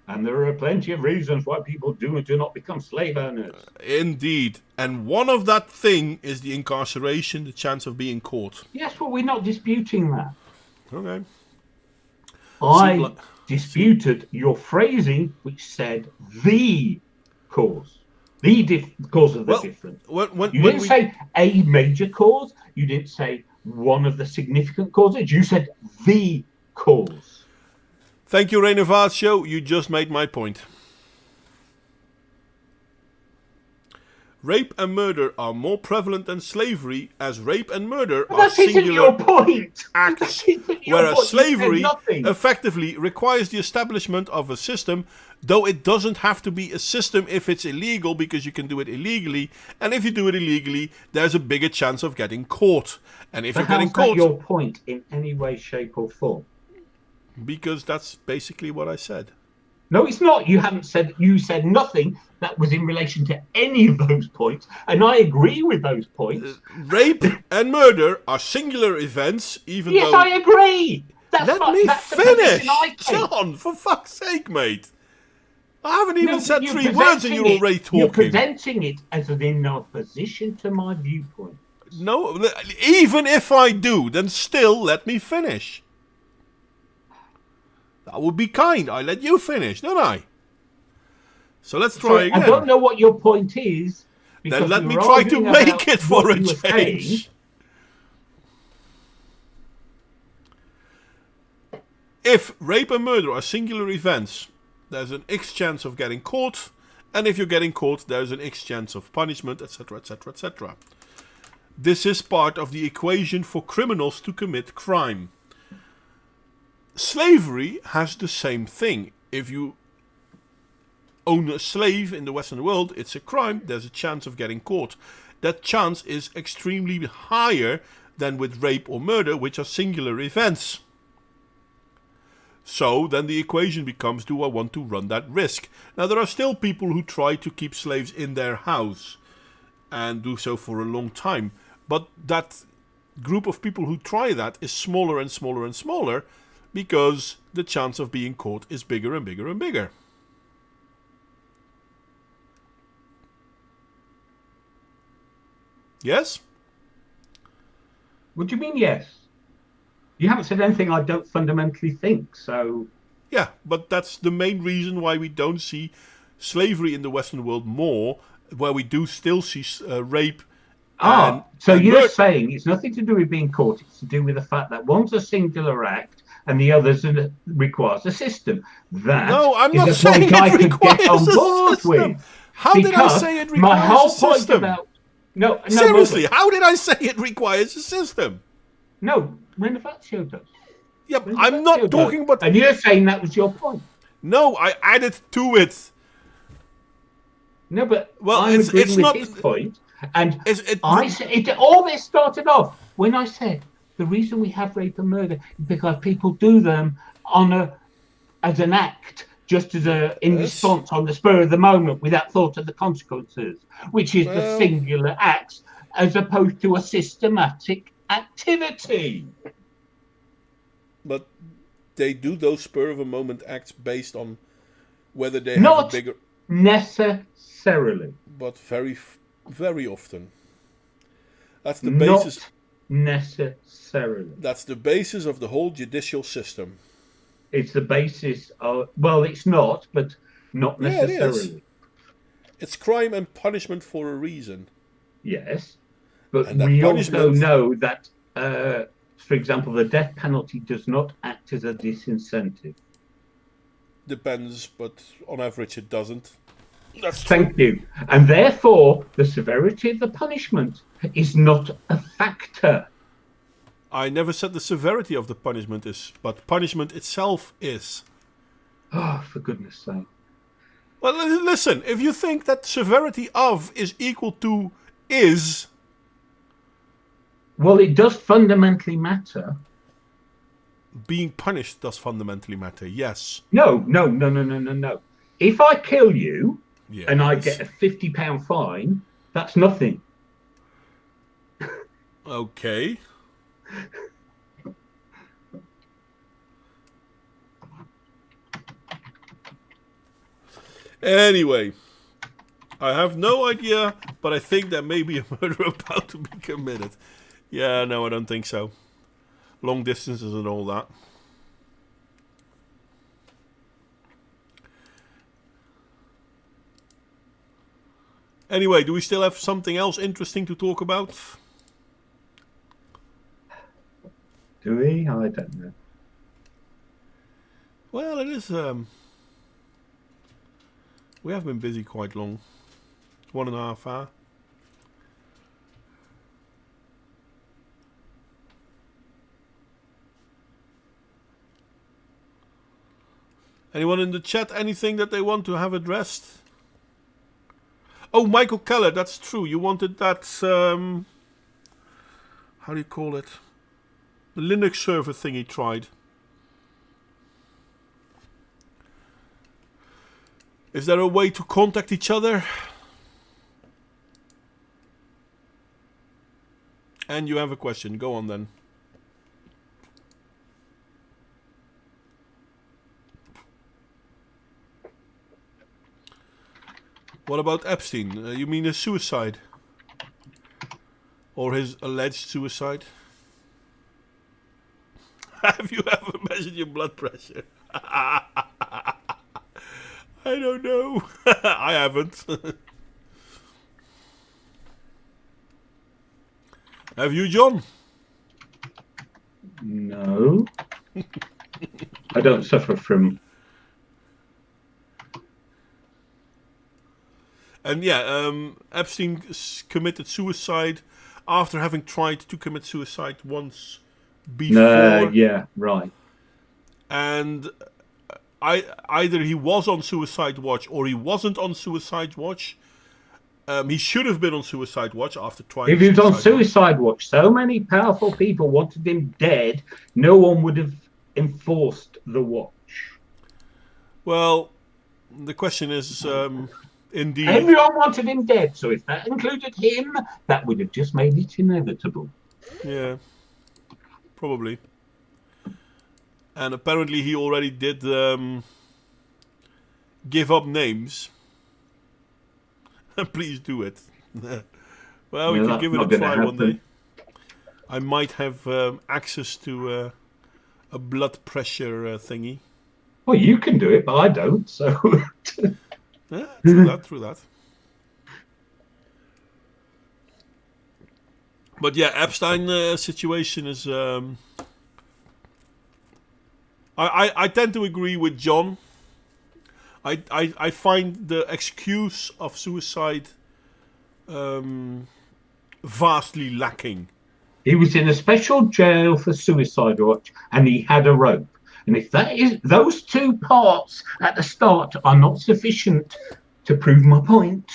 And there are plenty of reasons why people do and do not become slave owners. Indeed. And one of that thing is the incarceration, the chance of being caught. Yes, but we're not disputing that. Okay. disputed your phrasing, which said the cause, the cause of the difference. You didn't say a major cause. You didn't say one of the significant causes. You said the cause. Thank you, Renovatio. You just made my point. Rape and murder are more prevalent than slavery, as rape and murder are singular acts, whereas slavery effectively requires the establishment of a system, though it doesn't have to be a system if it's illegal, because you can do it illegally, and if you do it illegally, there's a bigger chance of getting caught. And if you're getting caught... How's that your point in any way, shape or form? Because that's basically what I said. No, it's not. You haven't said. You said nothing that was in relation to any of those points, and I agree with those points. Rape and murder are singular events, even though... Yes, I agree. Let me finish, John. For fuck's sake, mate. I haven't even said 3 words, and you're already talking. You're presenting it as in opposition to my viewpoint. No, even if I do, then still let me finish. That would be kind. I let you finish, don't I? So let's try again. I don't know what your point is. Then let me try to make it for a change. If rape and murder are singular events, there's an X chance of getting caught. And if you're getting caught, there's an X chance of punishment, etc., etc., etc. This is part of the equation for criminals to commit crime. Slavery has the same thing. If you own a slave in the Western world, it's a crime. There's a chance of getting caught. That chance is extremely higher than with rape or murder, which are singular events. So then the equation becomes, do I want to run that risk? Now there are still people who try to keep slaves in their house and do so for a long time. But that group of people who try that is smaller and smaller and smaller, because the chance of being caught is bigger and bigger and bigger. Yes? What do you mean, yes? You haven't said anything I don't fundamentally think, so... Yeah, but that's the main reason why we don't see slavery in the Western world more, where we do still see rape. So you're saying it's nothing to do with being caught, it's to do with the fact that one's a singular act and the other requires a system. No, I'm not saying it requires a system. How did I say it requires a system? No, seriously, how did I say it requires a system? No, Renovatio does. Yeah, I'm not talking about... And you're saying that was your point. No, I added to it. No, but I'm agreeing with his point. And all this started off when I said the reason we have rape and murder is because people do them as an act, just as in response on the spur of the moment without thought of the consequences, which is the singular acts as opposed to a systematic activity. But they do those spur of a moment acts based on whether they have a bigger... necessarily. But very, very often. That's the basis. Not necessarily. That's the basis of the whole judicial system. It's the basis of... Well, it's not, but not necessarily. It is. It's crime and punishment for a reason. Yes. But we also know that, for example, the death penalty does not act as a disincentive. Depends, but on average it doesn't. Thank you. And therefore, the severity of the punishment is not a factor. I never said the severity of the punishment is, but punishment itself is. Oh, for goodness sake. Well, listen, if you think that severity of is equal to is... Well, it does fundamentally matter. Being punished does fundamentally matter, yes. No. If I kill you... Yes. And I get a £50 fine, that's nothing. Okay. Anyway, I have no idea, but I think there may be a murder about to be committed. Yeah, no, I don't think so. Long distances and all that. Anyway, do we still have something else interesting to talk about? Do we? I don't know. Well, it is. We have been busy quite long. 1.5 hours. Anyone in the chat, anything that they want to have addressed? Oh, Michael Keller, that's true. You wanted that, how do you call it? The Linux server thing he tried. Is there a way to contact each other? And you have a question. Go on then. What about Epstein? You mean his suicide? Or his alleged suicide? Have you ever measured your blood pressure? I don't know. I haven't. Have you, John? No. I don't suffer from... And yeah, Epstein committed suicide after having tried to commit suicide once before. yeah, right. And either he was on suicide watch or he wasn't on suicide watch. He should have been on suicide watch after trying. If he was on suicide watch, so many powerful people wanted him dead, no one would have enforced the watch. Well, the question is, indeed. Everyone wanted him dead, so if that included him, that would have just made it inevitable. Yeah, probably. And apparently he already did give up names. Please do it. Well, we could give it a try one day. I might have access to a blood pressure thingy. Well, you can do it, but I don't, so... Yeah, true that. But yeah, Epstein situation is... I tend to agree with John. I find the excuse of suicide vastly lacking. He was in a special jail for suicide watch, and he had a rope. And if those two parts at the start are not sufficient to prove my point.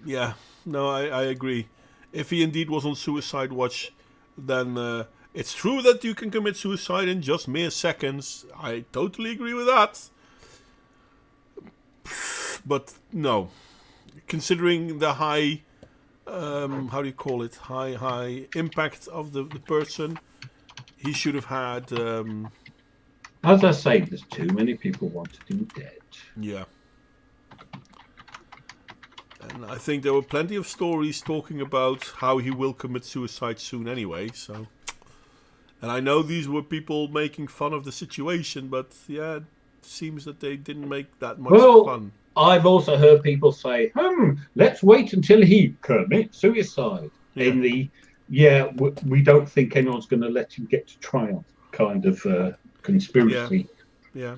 Yeah, no, I agree. If he indeed was on suicide watch, then it's true that you can commit suicide in just mere seconds. I totally agree with that. But no, considering the high, how do you call it, high impact of the person, he should have had... As I say, there's too many people wanted him dead. Yeah. And I think there were plenty of stories talking about how he will commit suicide soon anyway, so... And I know these were people making fun of the situation, but yeah, it seems that they didn't make that much fun. I've also heard people say, let's wait until he commits suicide. Yeah. In the, we don't think anyone's going to let him get to trial kind of conspiracy. Yeah.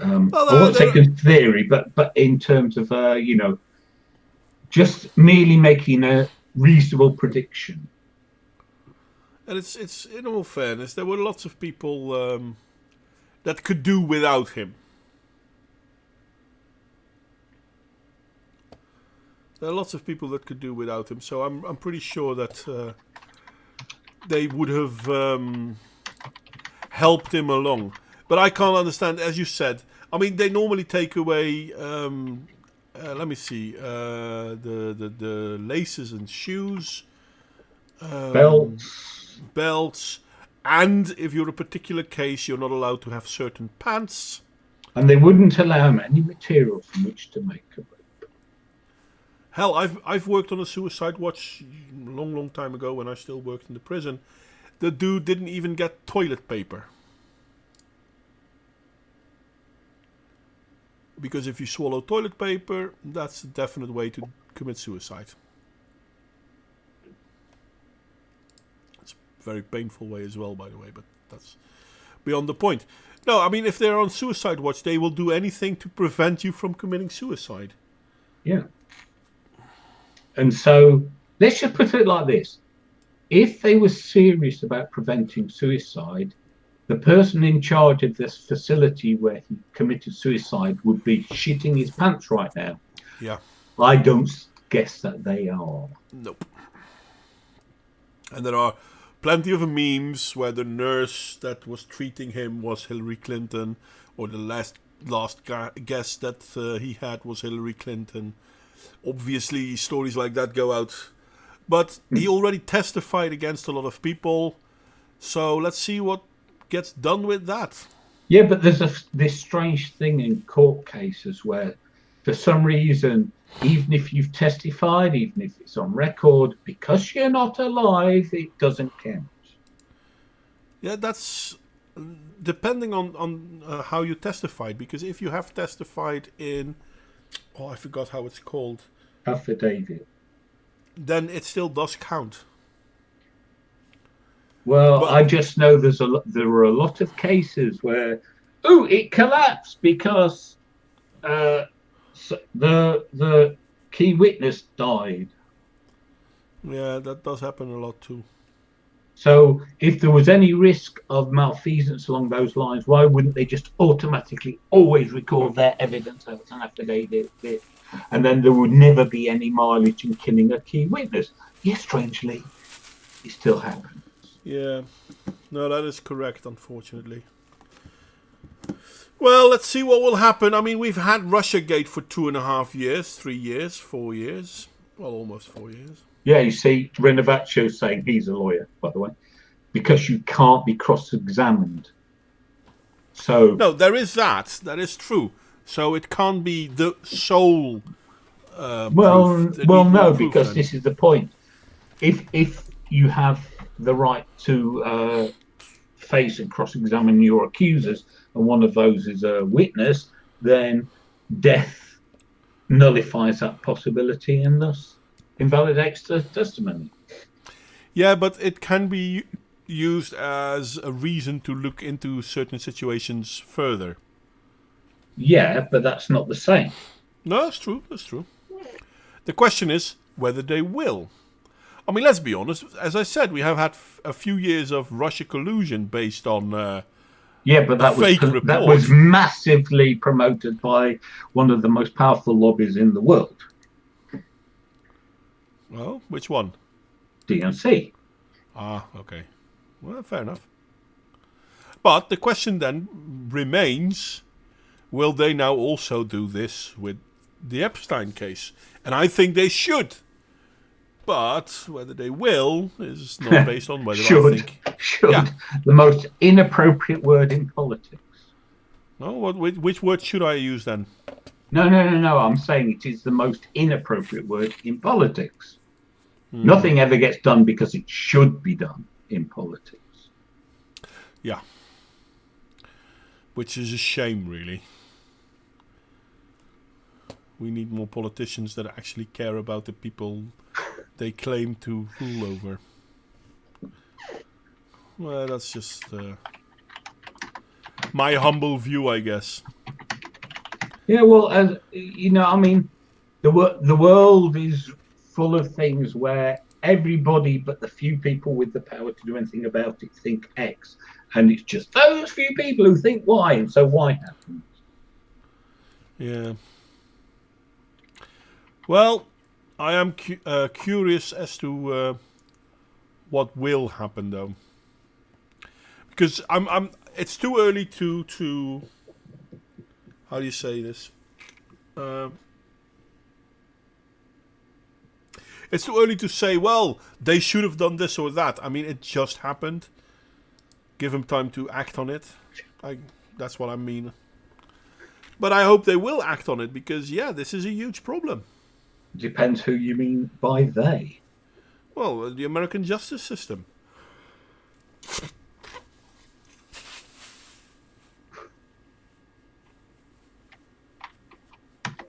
I won't say theory, but in terms of, just merely making a reasonable prediction. And it's in all fairness, there were lots of people that could do without him. There are lots of people that could do without him, so I'm pretty sure that they would have helped him along. But I can't understand, as you said. I mean, they normally take away. Let me see, the laces and shoes, belts, and if you're a particular case, you're not allowed to have certain pants. And they wouldn't allow him any material from which to make a rope. Hell, I've worked on a suicide watch long time ago when I still worked in the prison. The dude didn't even get toilet paper. Because if you swallow toilet paper, that's a definite way to commit suicide. It's a very painful way as well, by the way, but that's beyond the point. No, I mean, if they're on suicide watch, they will do anything to prevent you from committing suicide. Yeah. And so let's just put it like this. If they were serious about preventing suicide, the person in charge of this facility where he committed suicide would be shitting his pants right now. Yeah. I don't guess that they are. Nope. And there are plenty of memes where the nurse that was treating him was Hillary Clinton, or the last guest that he had was Hillary Clinton. Obviously, stories like that go out. But he already testified against a lot of people. So let's see what gets done with that. Yeah, but there's this strange thing in court cases where, for some reason, even if you've testified, even if it's on record, because you're not alive, it doesn't count. Yeah, that's depending on how you testified. Because if you have testified in, I forgot how it's called. Affidavit. Then it still does count. Well, But I just know there were a lot of cases where, it collapsed because the key witness died. yeah, that does happen a lot too. So if there was any risk of malfeasance along those lines, why wouldn't they just automatically always record their evidence as an affidavit? And then there would never be any mileage in killing a key witness. Yes, strangely, it still happens. Yeah, no, that is correct, unfortunately. Well, let's see what will happen. I mean, we've had Russiagate for 2.5 years, 3 years, 4 years. Well, almost 4 years. Yeah, you see, Renovacio's saying he's a lawyer, by the way, because you can't be cross-examined. So No, there is that. That is true. So it can't be the sole proof. no, Proof because then. this is the point. If you have the right to face and cross-examine your accusers, and one of those is a witness, then death nullifies that possibility and thus invalidates the testimony. Yeah, but it can be used as a reason to look into certain situations further. Yeah, but that's not the same. No, that's true. That's true. The question is whether they will. I mean, let's be honest. As I said, we have had a few years of Russia collusion based on Yeah, but that was massively promoted by one of the most powerful lobbies in the world. Well, which one? DNC. Ah, okay. Well, fair enough. But the question then remains, will they now also do this with the Epstein case? And I think they should. But whether they will is not based on whether I think... Should. Yeah. The most inappropriate word in politics. No, which word should I use then? No. I'm saying it is the most inappropriate word in politics. Nothing ever gets done because it should be done in politics. Yeah. Which is a shame, really. We need more politicians that actually care about the people they claim to rule over. Well, that's just my humble view, I guess. Yeah, well, I mean, the world is full of things where everybody but the few people with the power to do anything about it think X, and it's just those few people who think Y, and so Y happens. Yeah. Well, I am curious as to what will happen, though, because I'm. It's too early to. How do you say this? It's too early to say, well, they should have done this or that. I mean, it just happened. Give them time to act on it. That's what I mean. But I hope they will act on it because, yeah, this is a huge problem. Depends who you mean by they. Well, the American justice system.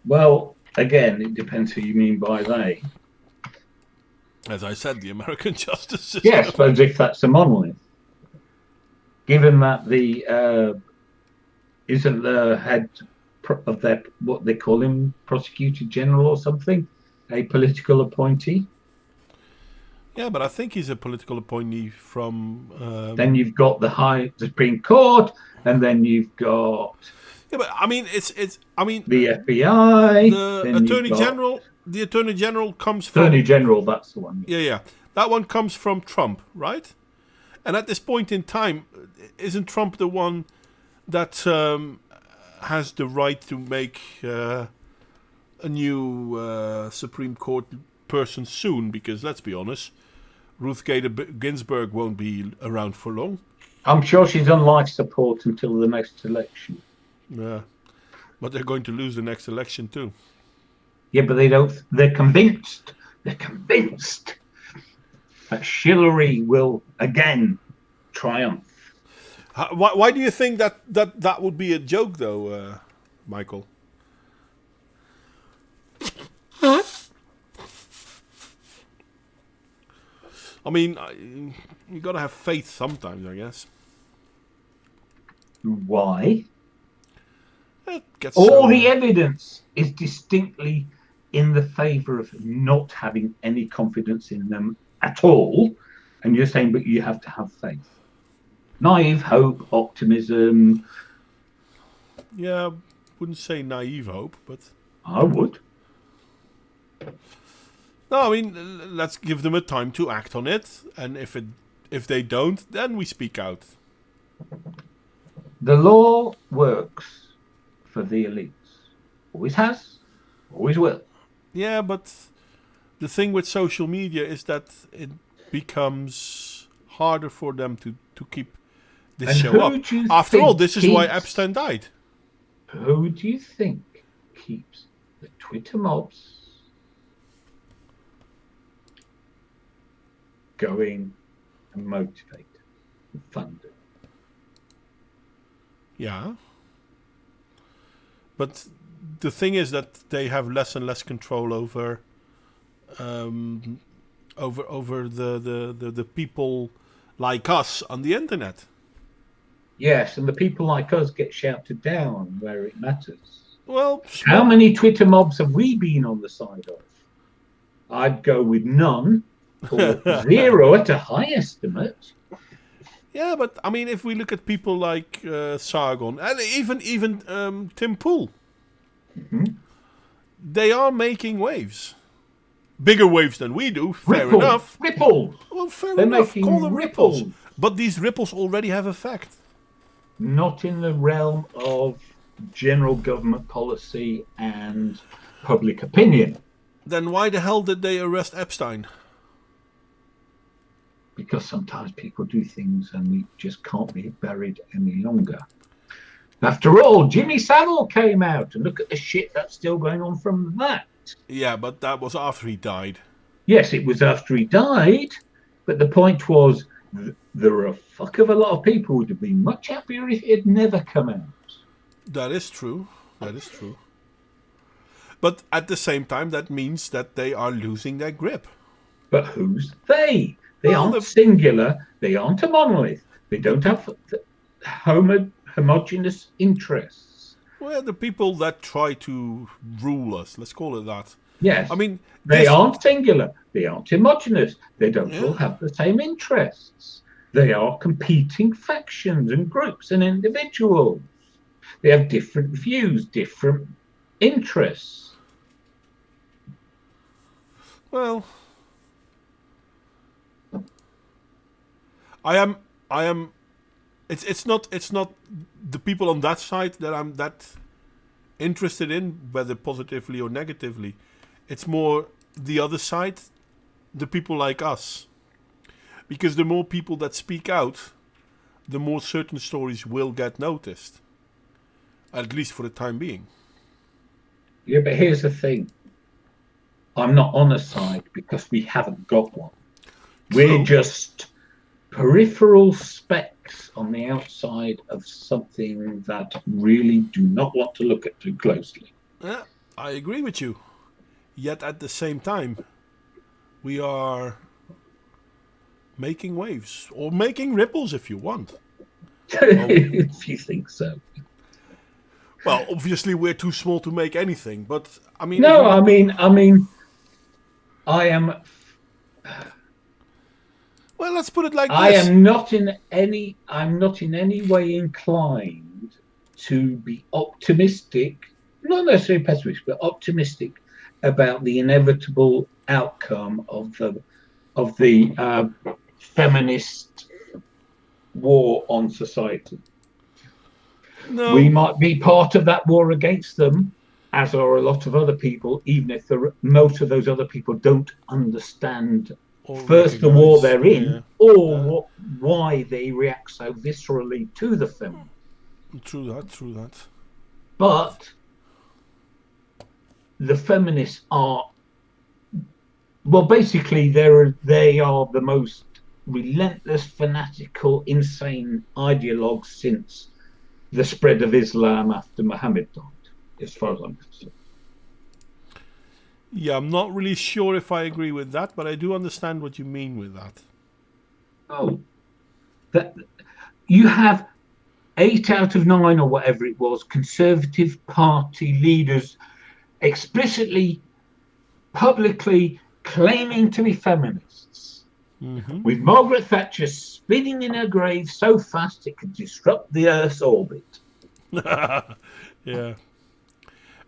Well, again, it depends who you mean by they. As I said, the American justice system. Yeah, I suppose if that's a monolith. Given that the isn't the head of their, what they call him, prosecutor general or something, a political appointee? Yeah, but I think he's a political appointee from... Then you've got the Supreme Court, and then you've got... Yeah, but I mean, I mean, the FBI, the then Attorney you've got General. The Attorney General comes from... Attorney General, that's the one. Yeah. That one comes from Trump, right? And at this point in time, isn't Trump the one that has the right to make a new Supreme Court person soon? Because let's be honest, Ruth Bader Ginsburg won't be around for long. I'm sure she's on life support until the next election. Yeah, but they're going to lose the next election too. Yeah, but they don't. They're convinced. They're convinced that Hillary will again triumph. Why do you think that would be a joke, though, Michael? I mean, you got to have faith sometimes, I guess. Why? It gets All the evidence is distinctly in the favour of not having any confidence in them at all. And you're saying, but you have to have faith. Naive hope, optimism. Yeah, wouldn't say naive hope, but... I would. No, I mean, let's give them a time to act on it. And if they don't, then we speak out. The law works for the elites. Always has, always will. Yeah, but the thing with social media is that it becomes harder for them to keep this show up. After all, this is why Epstein died. Who do you think keeps the Twitter mobs going and motivated and funded? Yeah. But the thing is that they have less and less control over the people like us on the internet. Yes, and the people like us get shouted down where it matters. Well, how many Twitter mobs have we been on the side of? I'd go with none, or 0 at a high estimate. Yeah, but I mean, if we look at people like Sargon and even Tim Pool, they are making waves, bigger waves than we do. Fair enough. Ripples. Well, fair They're enough. making Call them ripples. But these ripples already have effect. Not in the realm of general government policy and public opinion. Then why the hell did they arrest Epstein? Because sometimes people do things and we just can't be buried any longer. After all, Jimmy Savile came out, and look at the shit that's still going on from that. Yeah, but that was after he died. Yes, it was after he died, but the point was there are a fuck of a lot of people who would have been much happier if it had never come out. That is true. That is true. But at the same time, that means that they are losing their grip. But who's they? They aren't singular. They aren't a monolith. They don't have homogeneous interests. Well, the people that try to rule us, let's call it that. Yes. I mean, they aren't singular. They aren't homogeneous. They don't all have the same interests. They are competing factions and groups and individuals. They have different views, different interests. Well, I am. It's not the people on that side that I'm that interested in, whether positively or negatively. It's more the other side, the people like us. Because the more people that speak out, the more certain stories will get noticed. At least for the time being. Yeah, but here's the thing. I'm not on a side because we haven't got one. We're just peripheral specks on the outside of something that really do not want to look at too closely. Yeah, I agree with you. Yet at the same time, we are making waves. Or making ripples if you want. If you think so. Well, obviously we're too small to make anything. But, I mean... No, I mean, I am... Well, let's put it like I this. am not in any way inclined to be optimistic, not necessarily pessimistic, but optimistic about the inevitable outcome of the feminist war on society. No. We might be part of that war against them, as are a lot of other people, even if most of those other people don't understand first the war they're in, or why they react so viscerally to the film. True that. But the feminists are, well, basically they are the most relentless, fanatical, insane ideologues since the spread of Islam after Muhammad died, as far as I'm concerned. Yeah, I'm not really sure if I agree with that, but I do understand what you mean with that. Oh, that you have 8 out of 9 or whatever it was, Conservative Party leaders explicitly, publicly claiming to be feminists. Mm-hmm. With Margaret Thatcher spinning in her grave so fast it could disrupt the Earth's orbit. Yeah.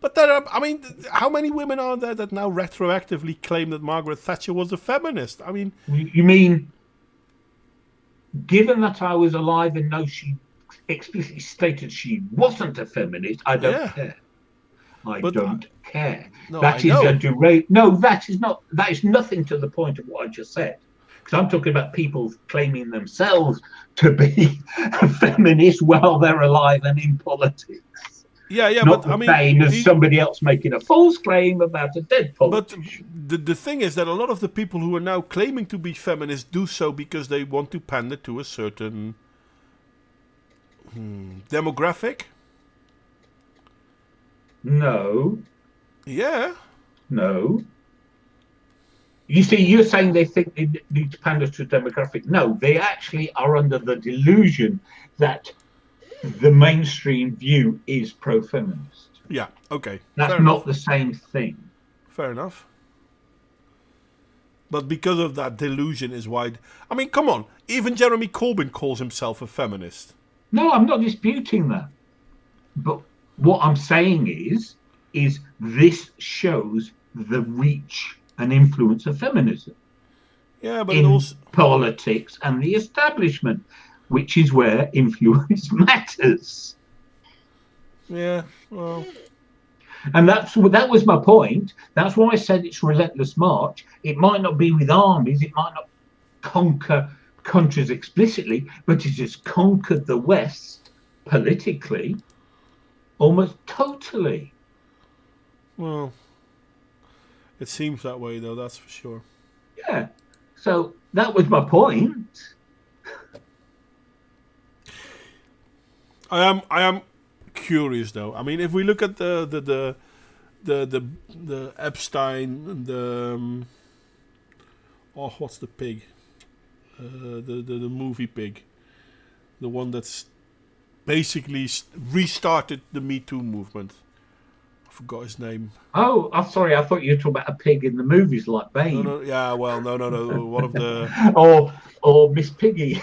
But there are, I mean, how many women are there that now retroactively claim that Margaret Thatcher was a feminist? I mean... You mean, given that I was alive and know she explicitly stated she wasn't a feminist, I don't care. I don't care. No, that is a deranged... No, that is nothing to the point of what I just said. Because I'm talking about people claiming themselves to be a feminist while they're alive and in politics. Yeah, not but I mean, same as somebody else making a false claim about a dead politician. But the thing is that a lot of the people who are now claiming to be feminists do so because they want to pander to a certain demographic. No. Yeah. No. You see, you're saying they think they need to pander to a demographic. No, they actually are under the delusion that the mainstream view is pro-feminist. Yeah, okay. That's not the same thing. Fair enough. But because of that delusion is why... I mean, come on. Even Jeremy Corbyn calls himself a feminist. No, I'm not disputing that. But what I'm saying is this shows the reach and influence of feminism. Yeah, but in politics and the establishment, which is where influence matters. Yeah, well... And that was my point. That's why I said it's relentless march. It might not be with armies, it might not conquer countries explicitly, but it has conquered the West politically almost totally. Well, it seems that way, though, that's for sure. Yeah. So that was my point. I am curious, though. I mean, if we look at the Epstein, the what's the pig? The movie pig, the one that's basically restarted the Me Too movement. I forgot his name. Oh, I'm sorry. I thought you were talking about a pig in the movies like Bane. No. Yeah, well, no. One of the or Miss Piggy.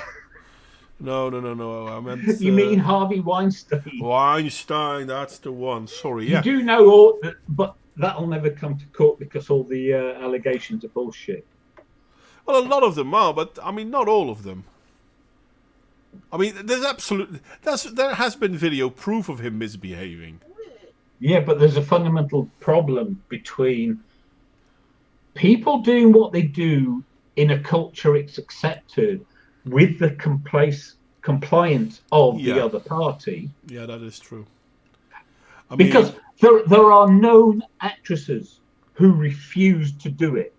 No. I meant. You mean Harvey Weinstein? Weinstein, that's the one. Sorry. Yeah. You do know all, but that'll never come to court because all the allegations are bullshit. Well, a lot of them are, but I mean, not all of them. I mean, there has been video proof of him misbehaving. Yeah, but there's a fundamental problem between people doing what they do in a culture it's accepted with the compliance of the other party. Yeah, that is true. Because there are known actresses who refuse to do it,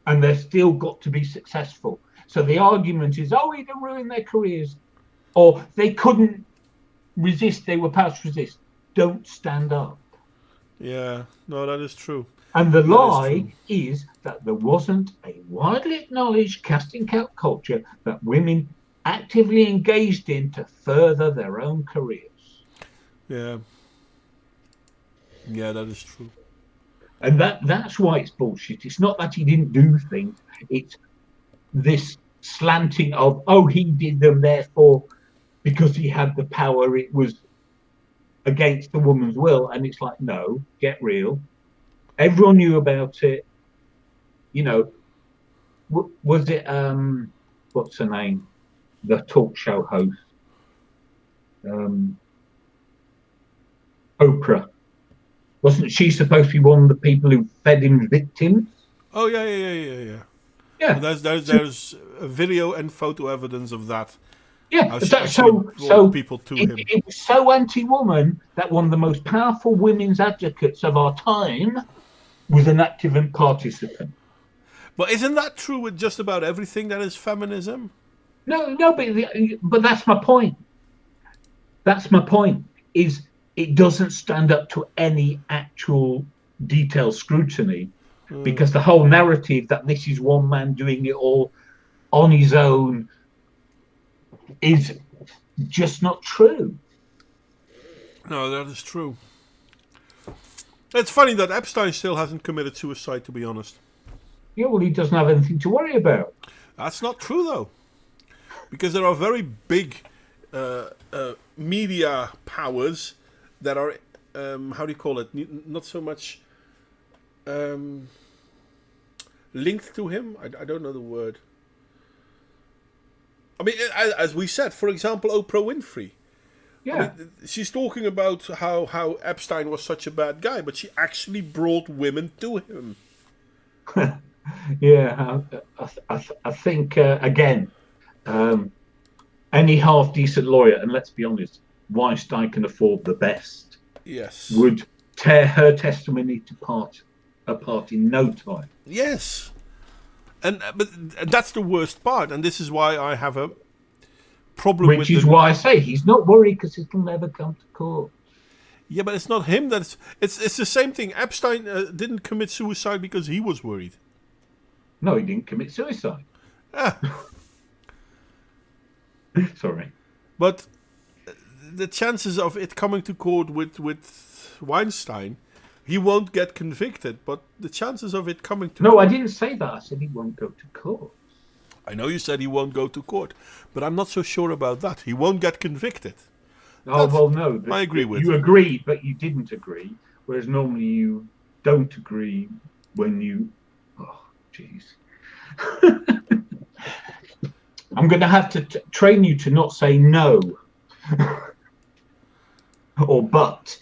and they're still got to be successful. So the argument is, oh, it ruined their careers, or they couldn't resist, they were powerless to resist. Don't stand up. Yeah, no, that is true. And the That is lie true. is that there wasn't a widely acknowledged casting couch culture that women actively engaged in to further their own careers. Yeah. Yeah, that is true. And that's why it's bullshit. It's not that he didn't do things. It's this slanting of, oh, he did them, therefore, because he had the power, it was against the woman's will. And it's like, no, get real. Everyone knew about it. You know, was it, what's her name? The talk show host, Oprah. Wasn't she supposed to be one of the people who fed him victims? Oh yeah. Yeah. But there's a video and photo evidence of that. Yeah, How she actually brought people to him. it was so anti-woman that one of the most powerful women's advocates of our time was an active and participant. But isn't that true with just about everything that is feminism? No, but that's my point. That's my point. Is it doesn't stand up to any actual detailed scrutiny because the whole narrative that this is one man doing it all on his own is just not true. No, that is true. It's funny that Epstein still hasn't committed suicide, to be honest. Yeah, well, he doesn't have anything to worry about. That's not true, though. Because there are very big media powers that are, how do you call it, not so much linked to him. I don't know the word. I mean, as we said, for example, Oprah Winfrey. Yeah. I mean, she's talking about how Epstein was such a bad guy, but she actually brought women to him. Yeah, I think, again, any half-decent lawyer, and let's be honest, Weinstein can afford the best, Yes. would tear her testimony apart in no time. Yes. But that's the worst part, and this is why I have a problem with Which is why I say he's not worried because it'll never come to court. Yeah, but it's not him. It's the same thing. Epstein didn't commit suicide because he was worried. No, he didn't commit suicide. Ah. Sorry. But the chances of it coming to court with Weinstein, he won't get convicted. But the chances of it coming to No, court... I didn't say that. I said he won't go to court. I know you said he won't go to court, but I'm not so sure about that. He won't get convicted. Oh, well, no. I agree with you. You agreed, but you didn't agree. Whereas normally you don't agree when you... Oh, jeez. I'm going to have to train you to not say no. Or but.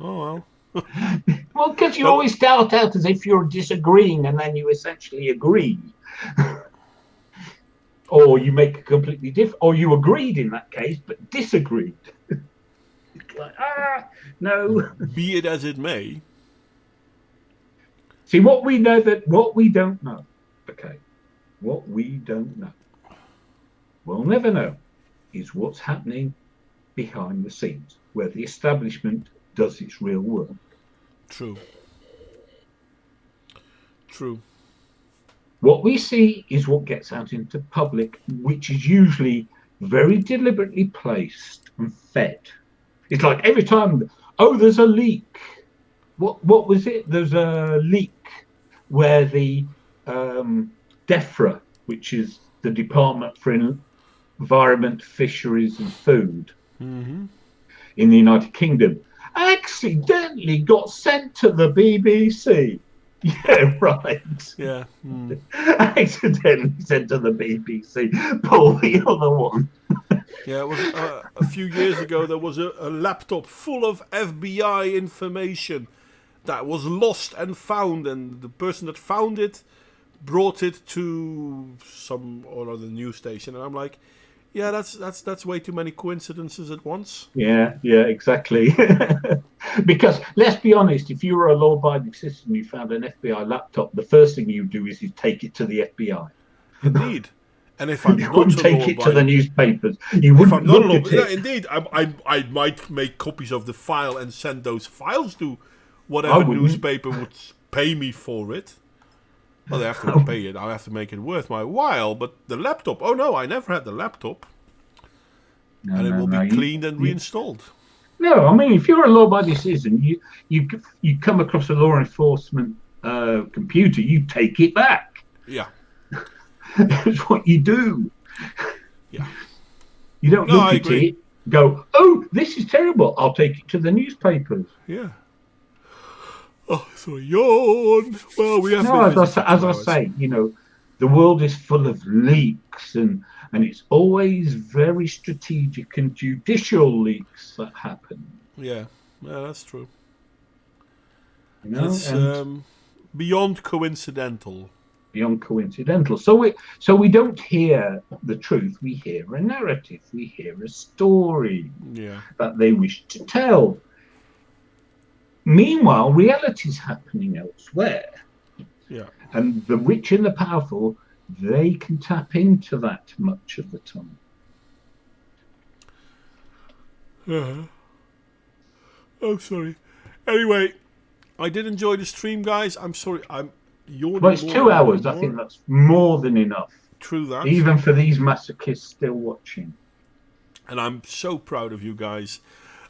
Oh, well. Well, because you always start out as if you're disagreeing and then you essentially agree. Or you make a completely different, or you agreed in that case, but disagreed. It's like, no. Be it as it may. See, what we don't know, okay, what we don't know, we'll never know, is what's happening behind the scenes, where the establishment does its real work. True. What we see is what gets out into public, which is usually very deliberately placed and fed. It's like every time, oh, there's a leak. What was it? There's a leak where the DEFRA, which is the Department for Environment, Fisheries and Food in the United Kingdom, accidentally got sent to the BBC. Yeah, right. Yeah. Accidentally sent to the BBC. Pull the other one. Yeah, it was a few years ago. There was a laptop full of FBI information that was lost and found, and the person that found it brought it to some or other news station, and I'm like, yeah, that's way too many coincidences at once. Yeah, exactly. Because let's be honest, if you were a law-abiding citizen, you found an FBI laptop, the first thing you do is you take it to the FBI. Indeed. And if I'm You not wouldn't a take it to the law-abiding, newspapers. You if wouldn't I'm not a look law, at no, it. indeed, I might make copies of the file and send those files to I whatever wouldn't. newspaper would pay me for it. Well, they have to pay it. I have to make it worth my while. But the laptop, oh no, I never had the laptop, No, and it no, will no. be cleaned and You- reinstalled. No, I mean, if you're a law-abiding citizen, you come across a law enforcement computer, you take it back. Yeah, That's what you do. yeah. You don't No, look I at agree. it, go, oh, this is terrible. I'll take it to the newspapers. Yeah. Oh, so yawn. Well, we have No, been busy for 2 as I hours. say, the world is full of leaks, and it's always very strategic and judicial leaks that happen. Yeah, that's true. You know, It's and beyond coincidental. beyond coincidental. So we don't hear the truth. We hear a narrative. We hear a story Yeah. that they wish to tell. Meanwhile, reality is happening elsewhere, Yeah. and the rich and the powerful, they can tap into that much of the time. Uh-huh. Oh, sorry. Anyway, I did enjoy the stream, guys. I'm sorry. I'm yawning. Well, it's more 2 and hours. more. I think that's more than enough, True that. even for these masochists still watching. And I'm so proud of you guys.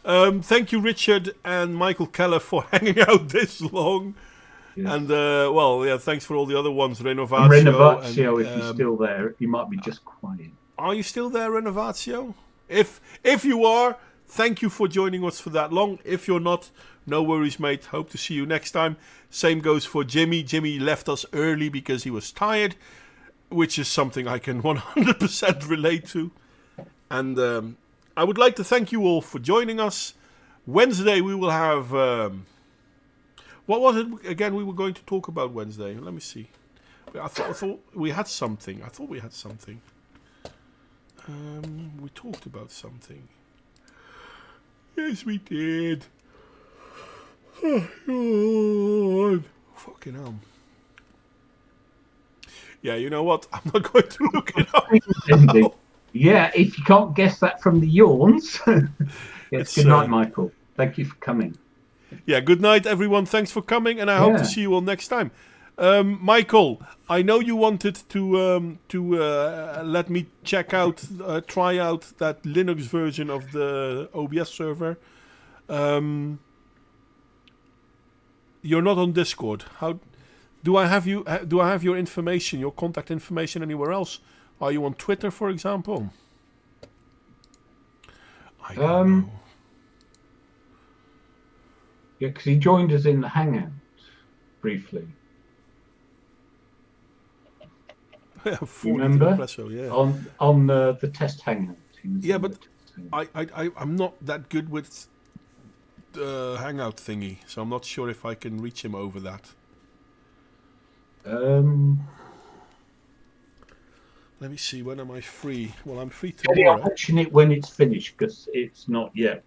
Thank you, Richard and Michael Keller, for hanging out this long. Yes. And, thanks for all the other ones. And Renovatio. Renovatio, and, if you're still there, you might be just quiet. Are you still there, Renovatio? If you are, thank you for joining us for that long. If you're not, no worries, mate. Hope to see you next time. Same goes for Jimmy. Jimmy left us early because he was tired, which is something I can 100% relate to. And I would like to thank you all for joining us. Wednesday we will have... what was it again we were going to talk about Wednesday? Let me see. I thought we had something. We talked about something. Yes, we did. Oh, God. Fucking hell. Yeah, you know what? I'm not going to look it up now. Yeah, if you can't guess that from the yawns. Yes, It's, good night, Michael. Thank you for coming. Yeah, good night, everyone. Thanks for coming, and I hope to see you all next time. Michael, I know you wanted to let me try out that Linux version of the OBS server. You're not on Discord. How do I have you? Do I have your information, your contact information, anywhere else? Are you on Twitter, for example? I don't know. Yeah, because he joined us in the Hangout briefly. Remember? Espresso, yeah. On the test Hangout. Yeah, but I'm not that good with the Hangout thingy, so I'm not sure if I can reach him over that. Let me see, when am I free? Well, I'm free tomorrow. I'll mention it when it's finished, because it's not yet.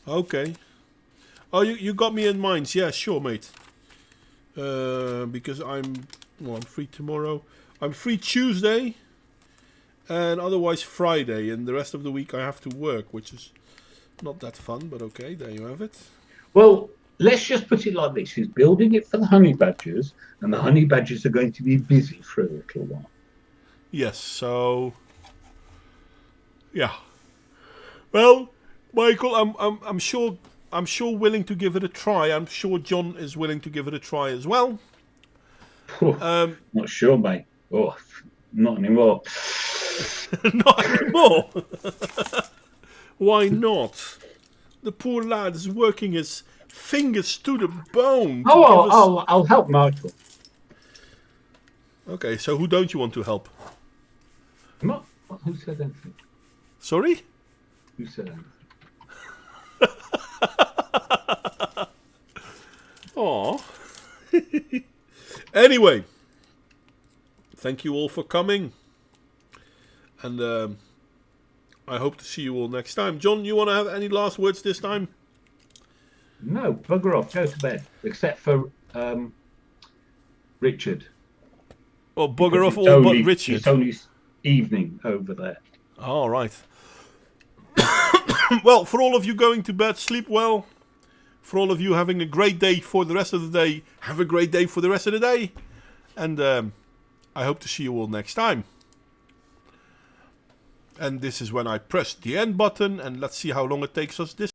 Okay. Oh, you got me in mind. Yeah, sure, mate. Because I'm free tomorrow. I'm free Tuesday, and otherwise Friday, and the rest of the week I have to work, which is not that fun, but okay, there you have it. Well, let's just put it like this. He's building it for the honey badgers, and the honey badgers are going to be busy for a little while. Yes, so yeah. Well, Michael, I'm sure willing to give it a try. I'm sure John is willing to give it a try as well. Not sure, mate. Oh, not anymore. Not anymore. Why not? The poor lad is working his fingers to the bone. I'll help Michael. Okay, so who don't you want to help? Who said anything? Sorry? Who said anything? Aw. Anyway, thank you all for coming, and I hope to see you all next time. John, you want to have any last words this time? No, bugger off. Go to bed. Except for Richard. Well, bugger off It's all but only- Richard. It's only evening over there. All right. Well, for all of you going to bed, sleep well. For all of you having a great day for the rest of the day, have a great day for the rest of the day. And I hope to see you all next time. And this is when I press the end button, and let's see how long it takes us this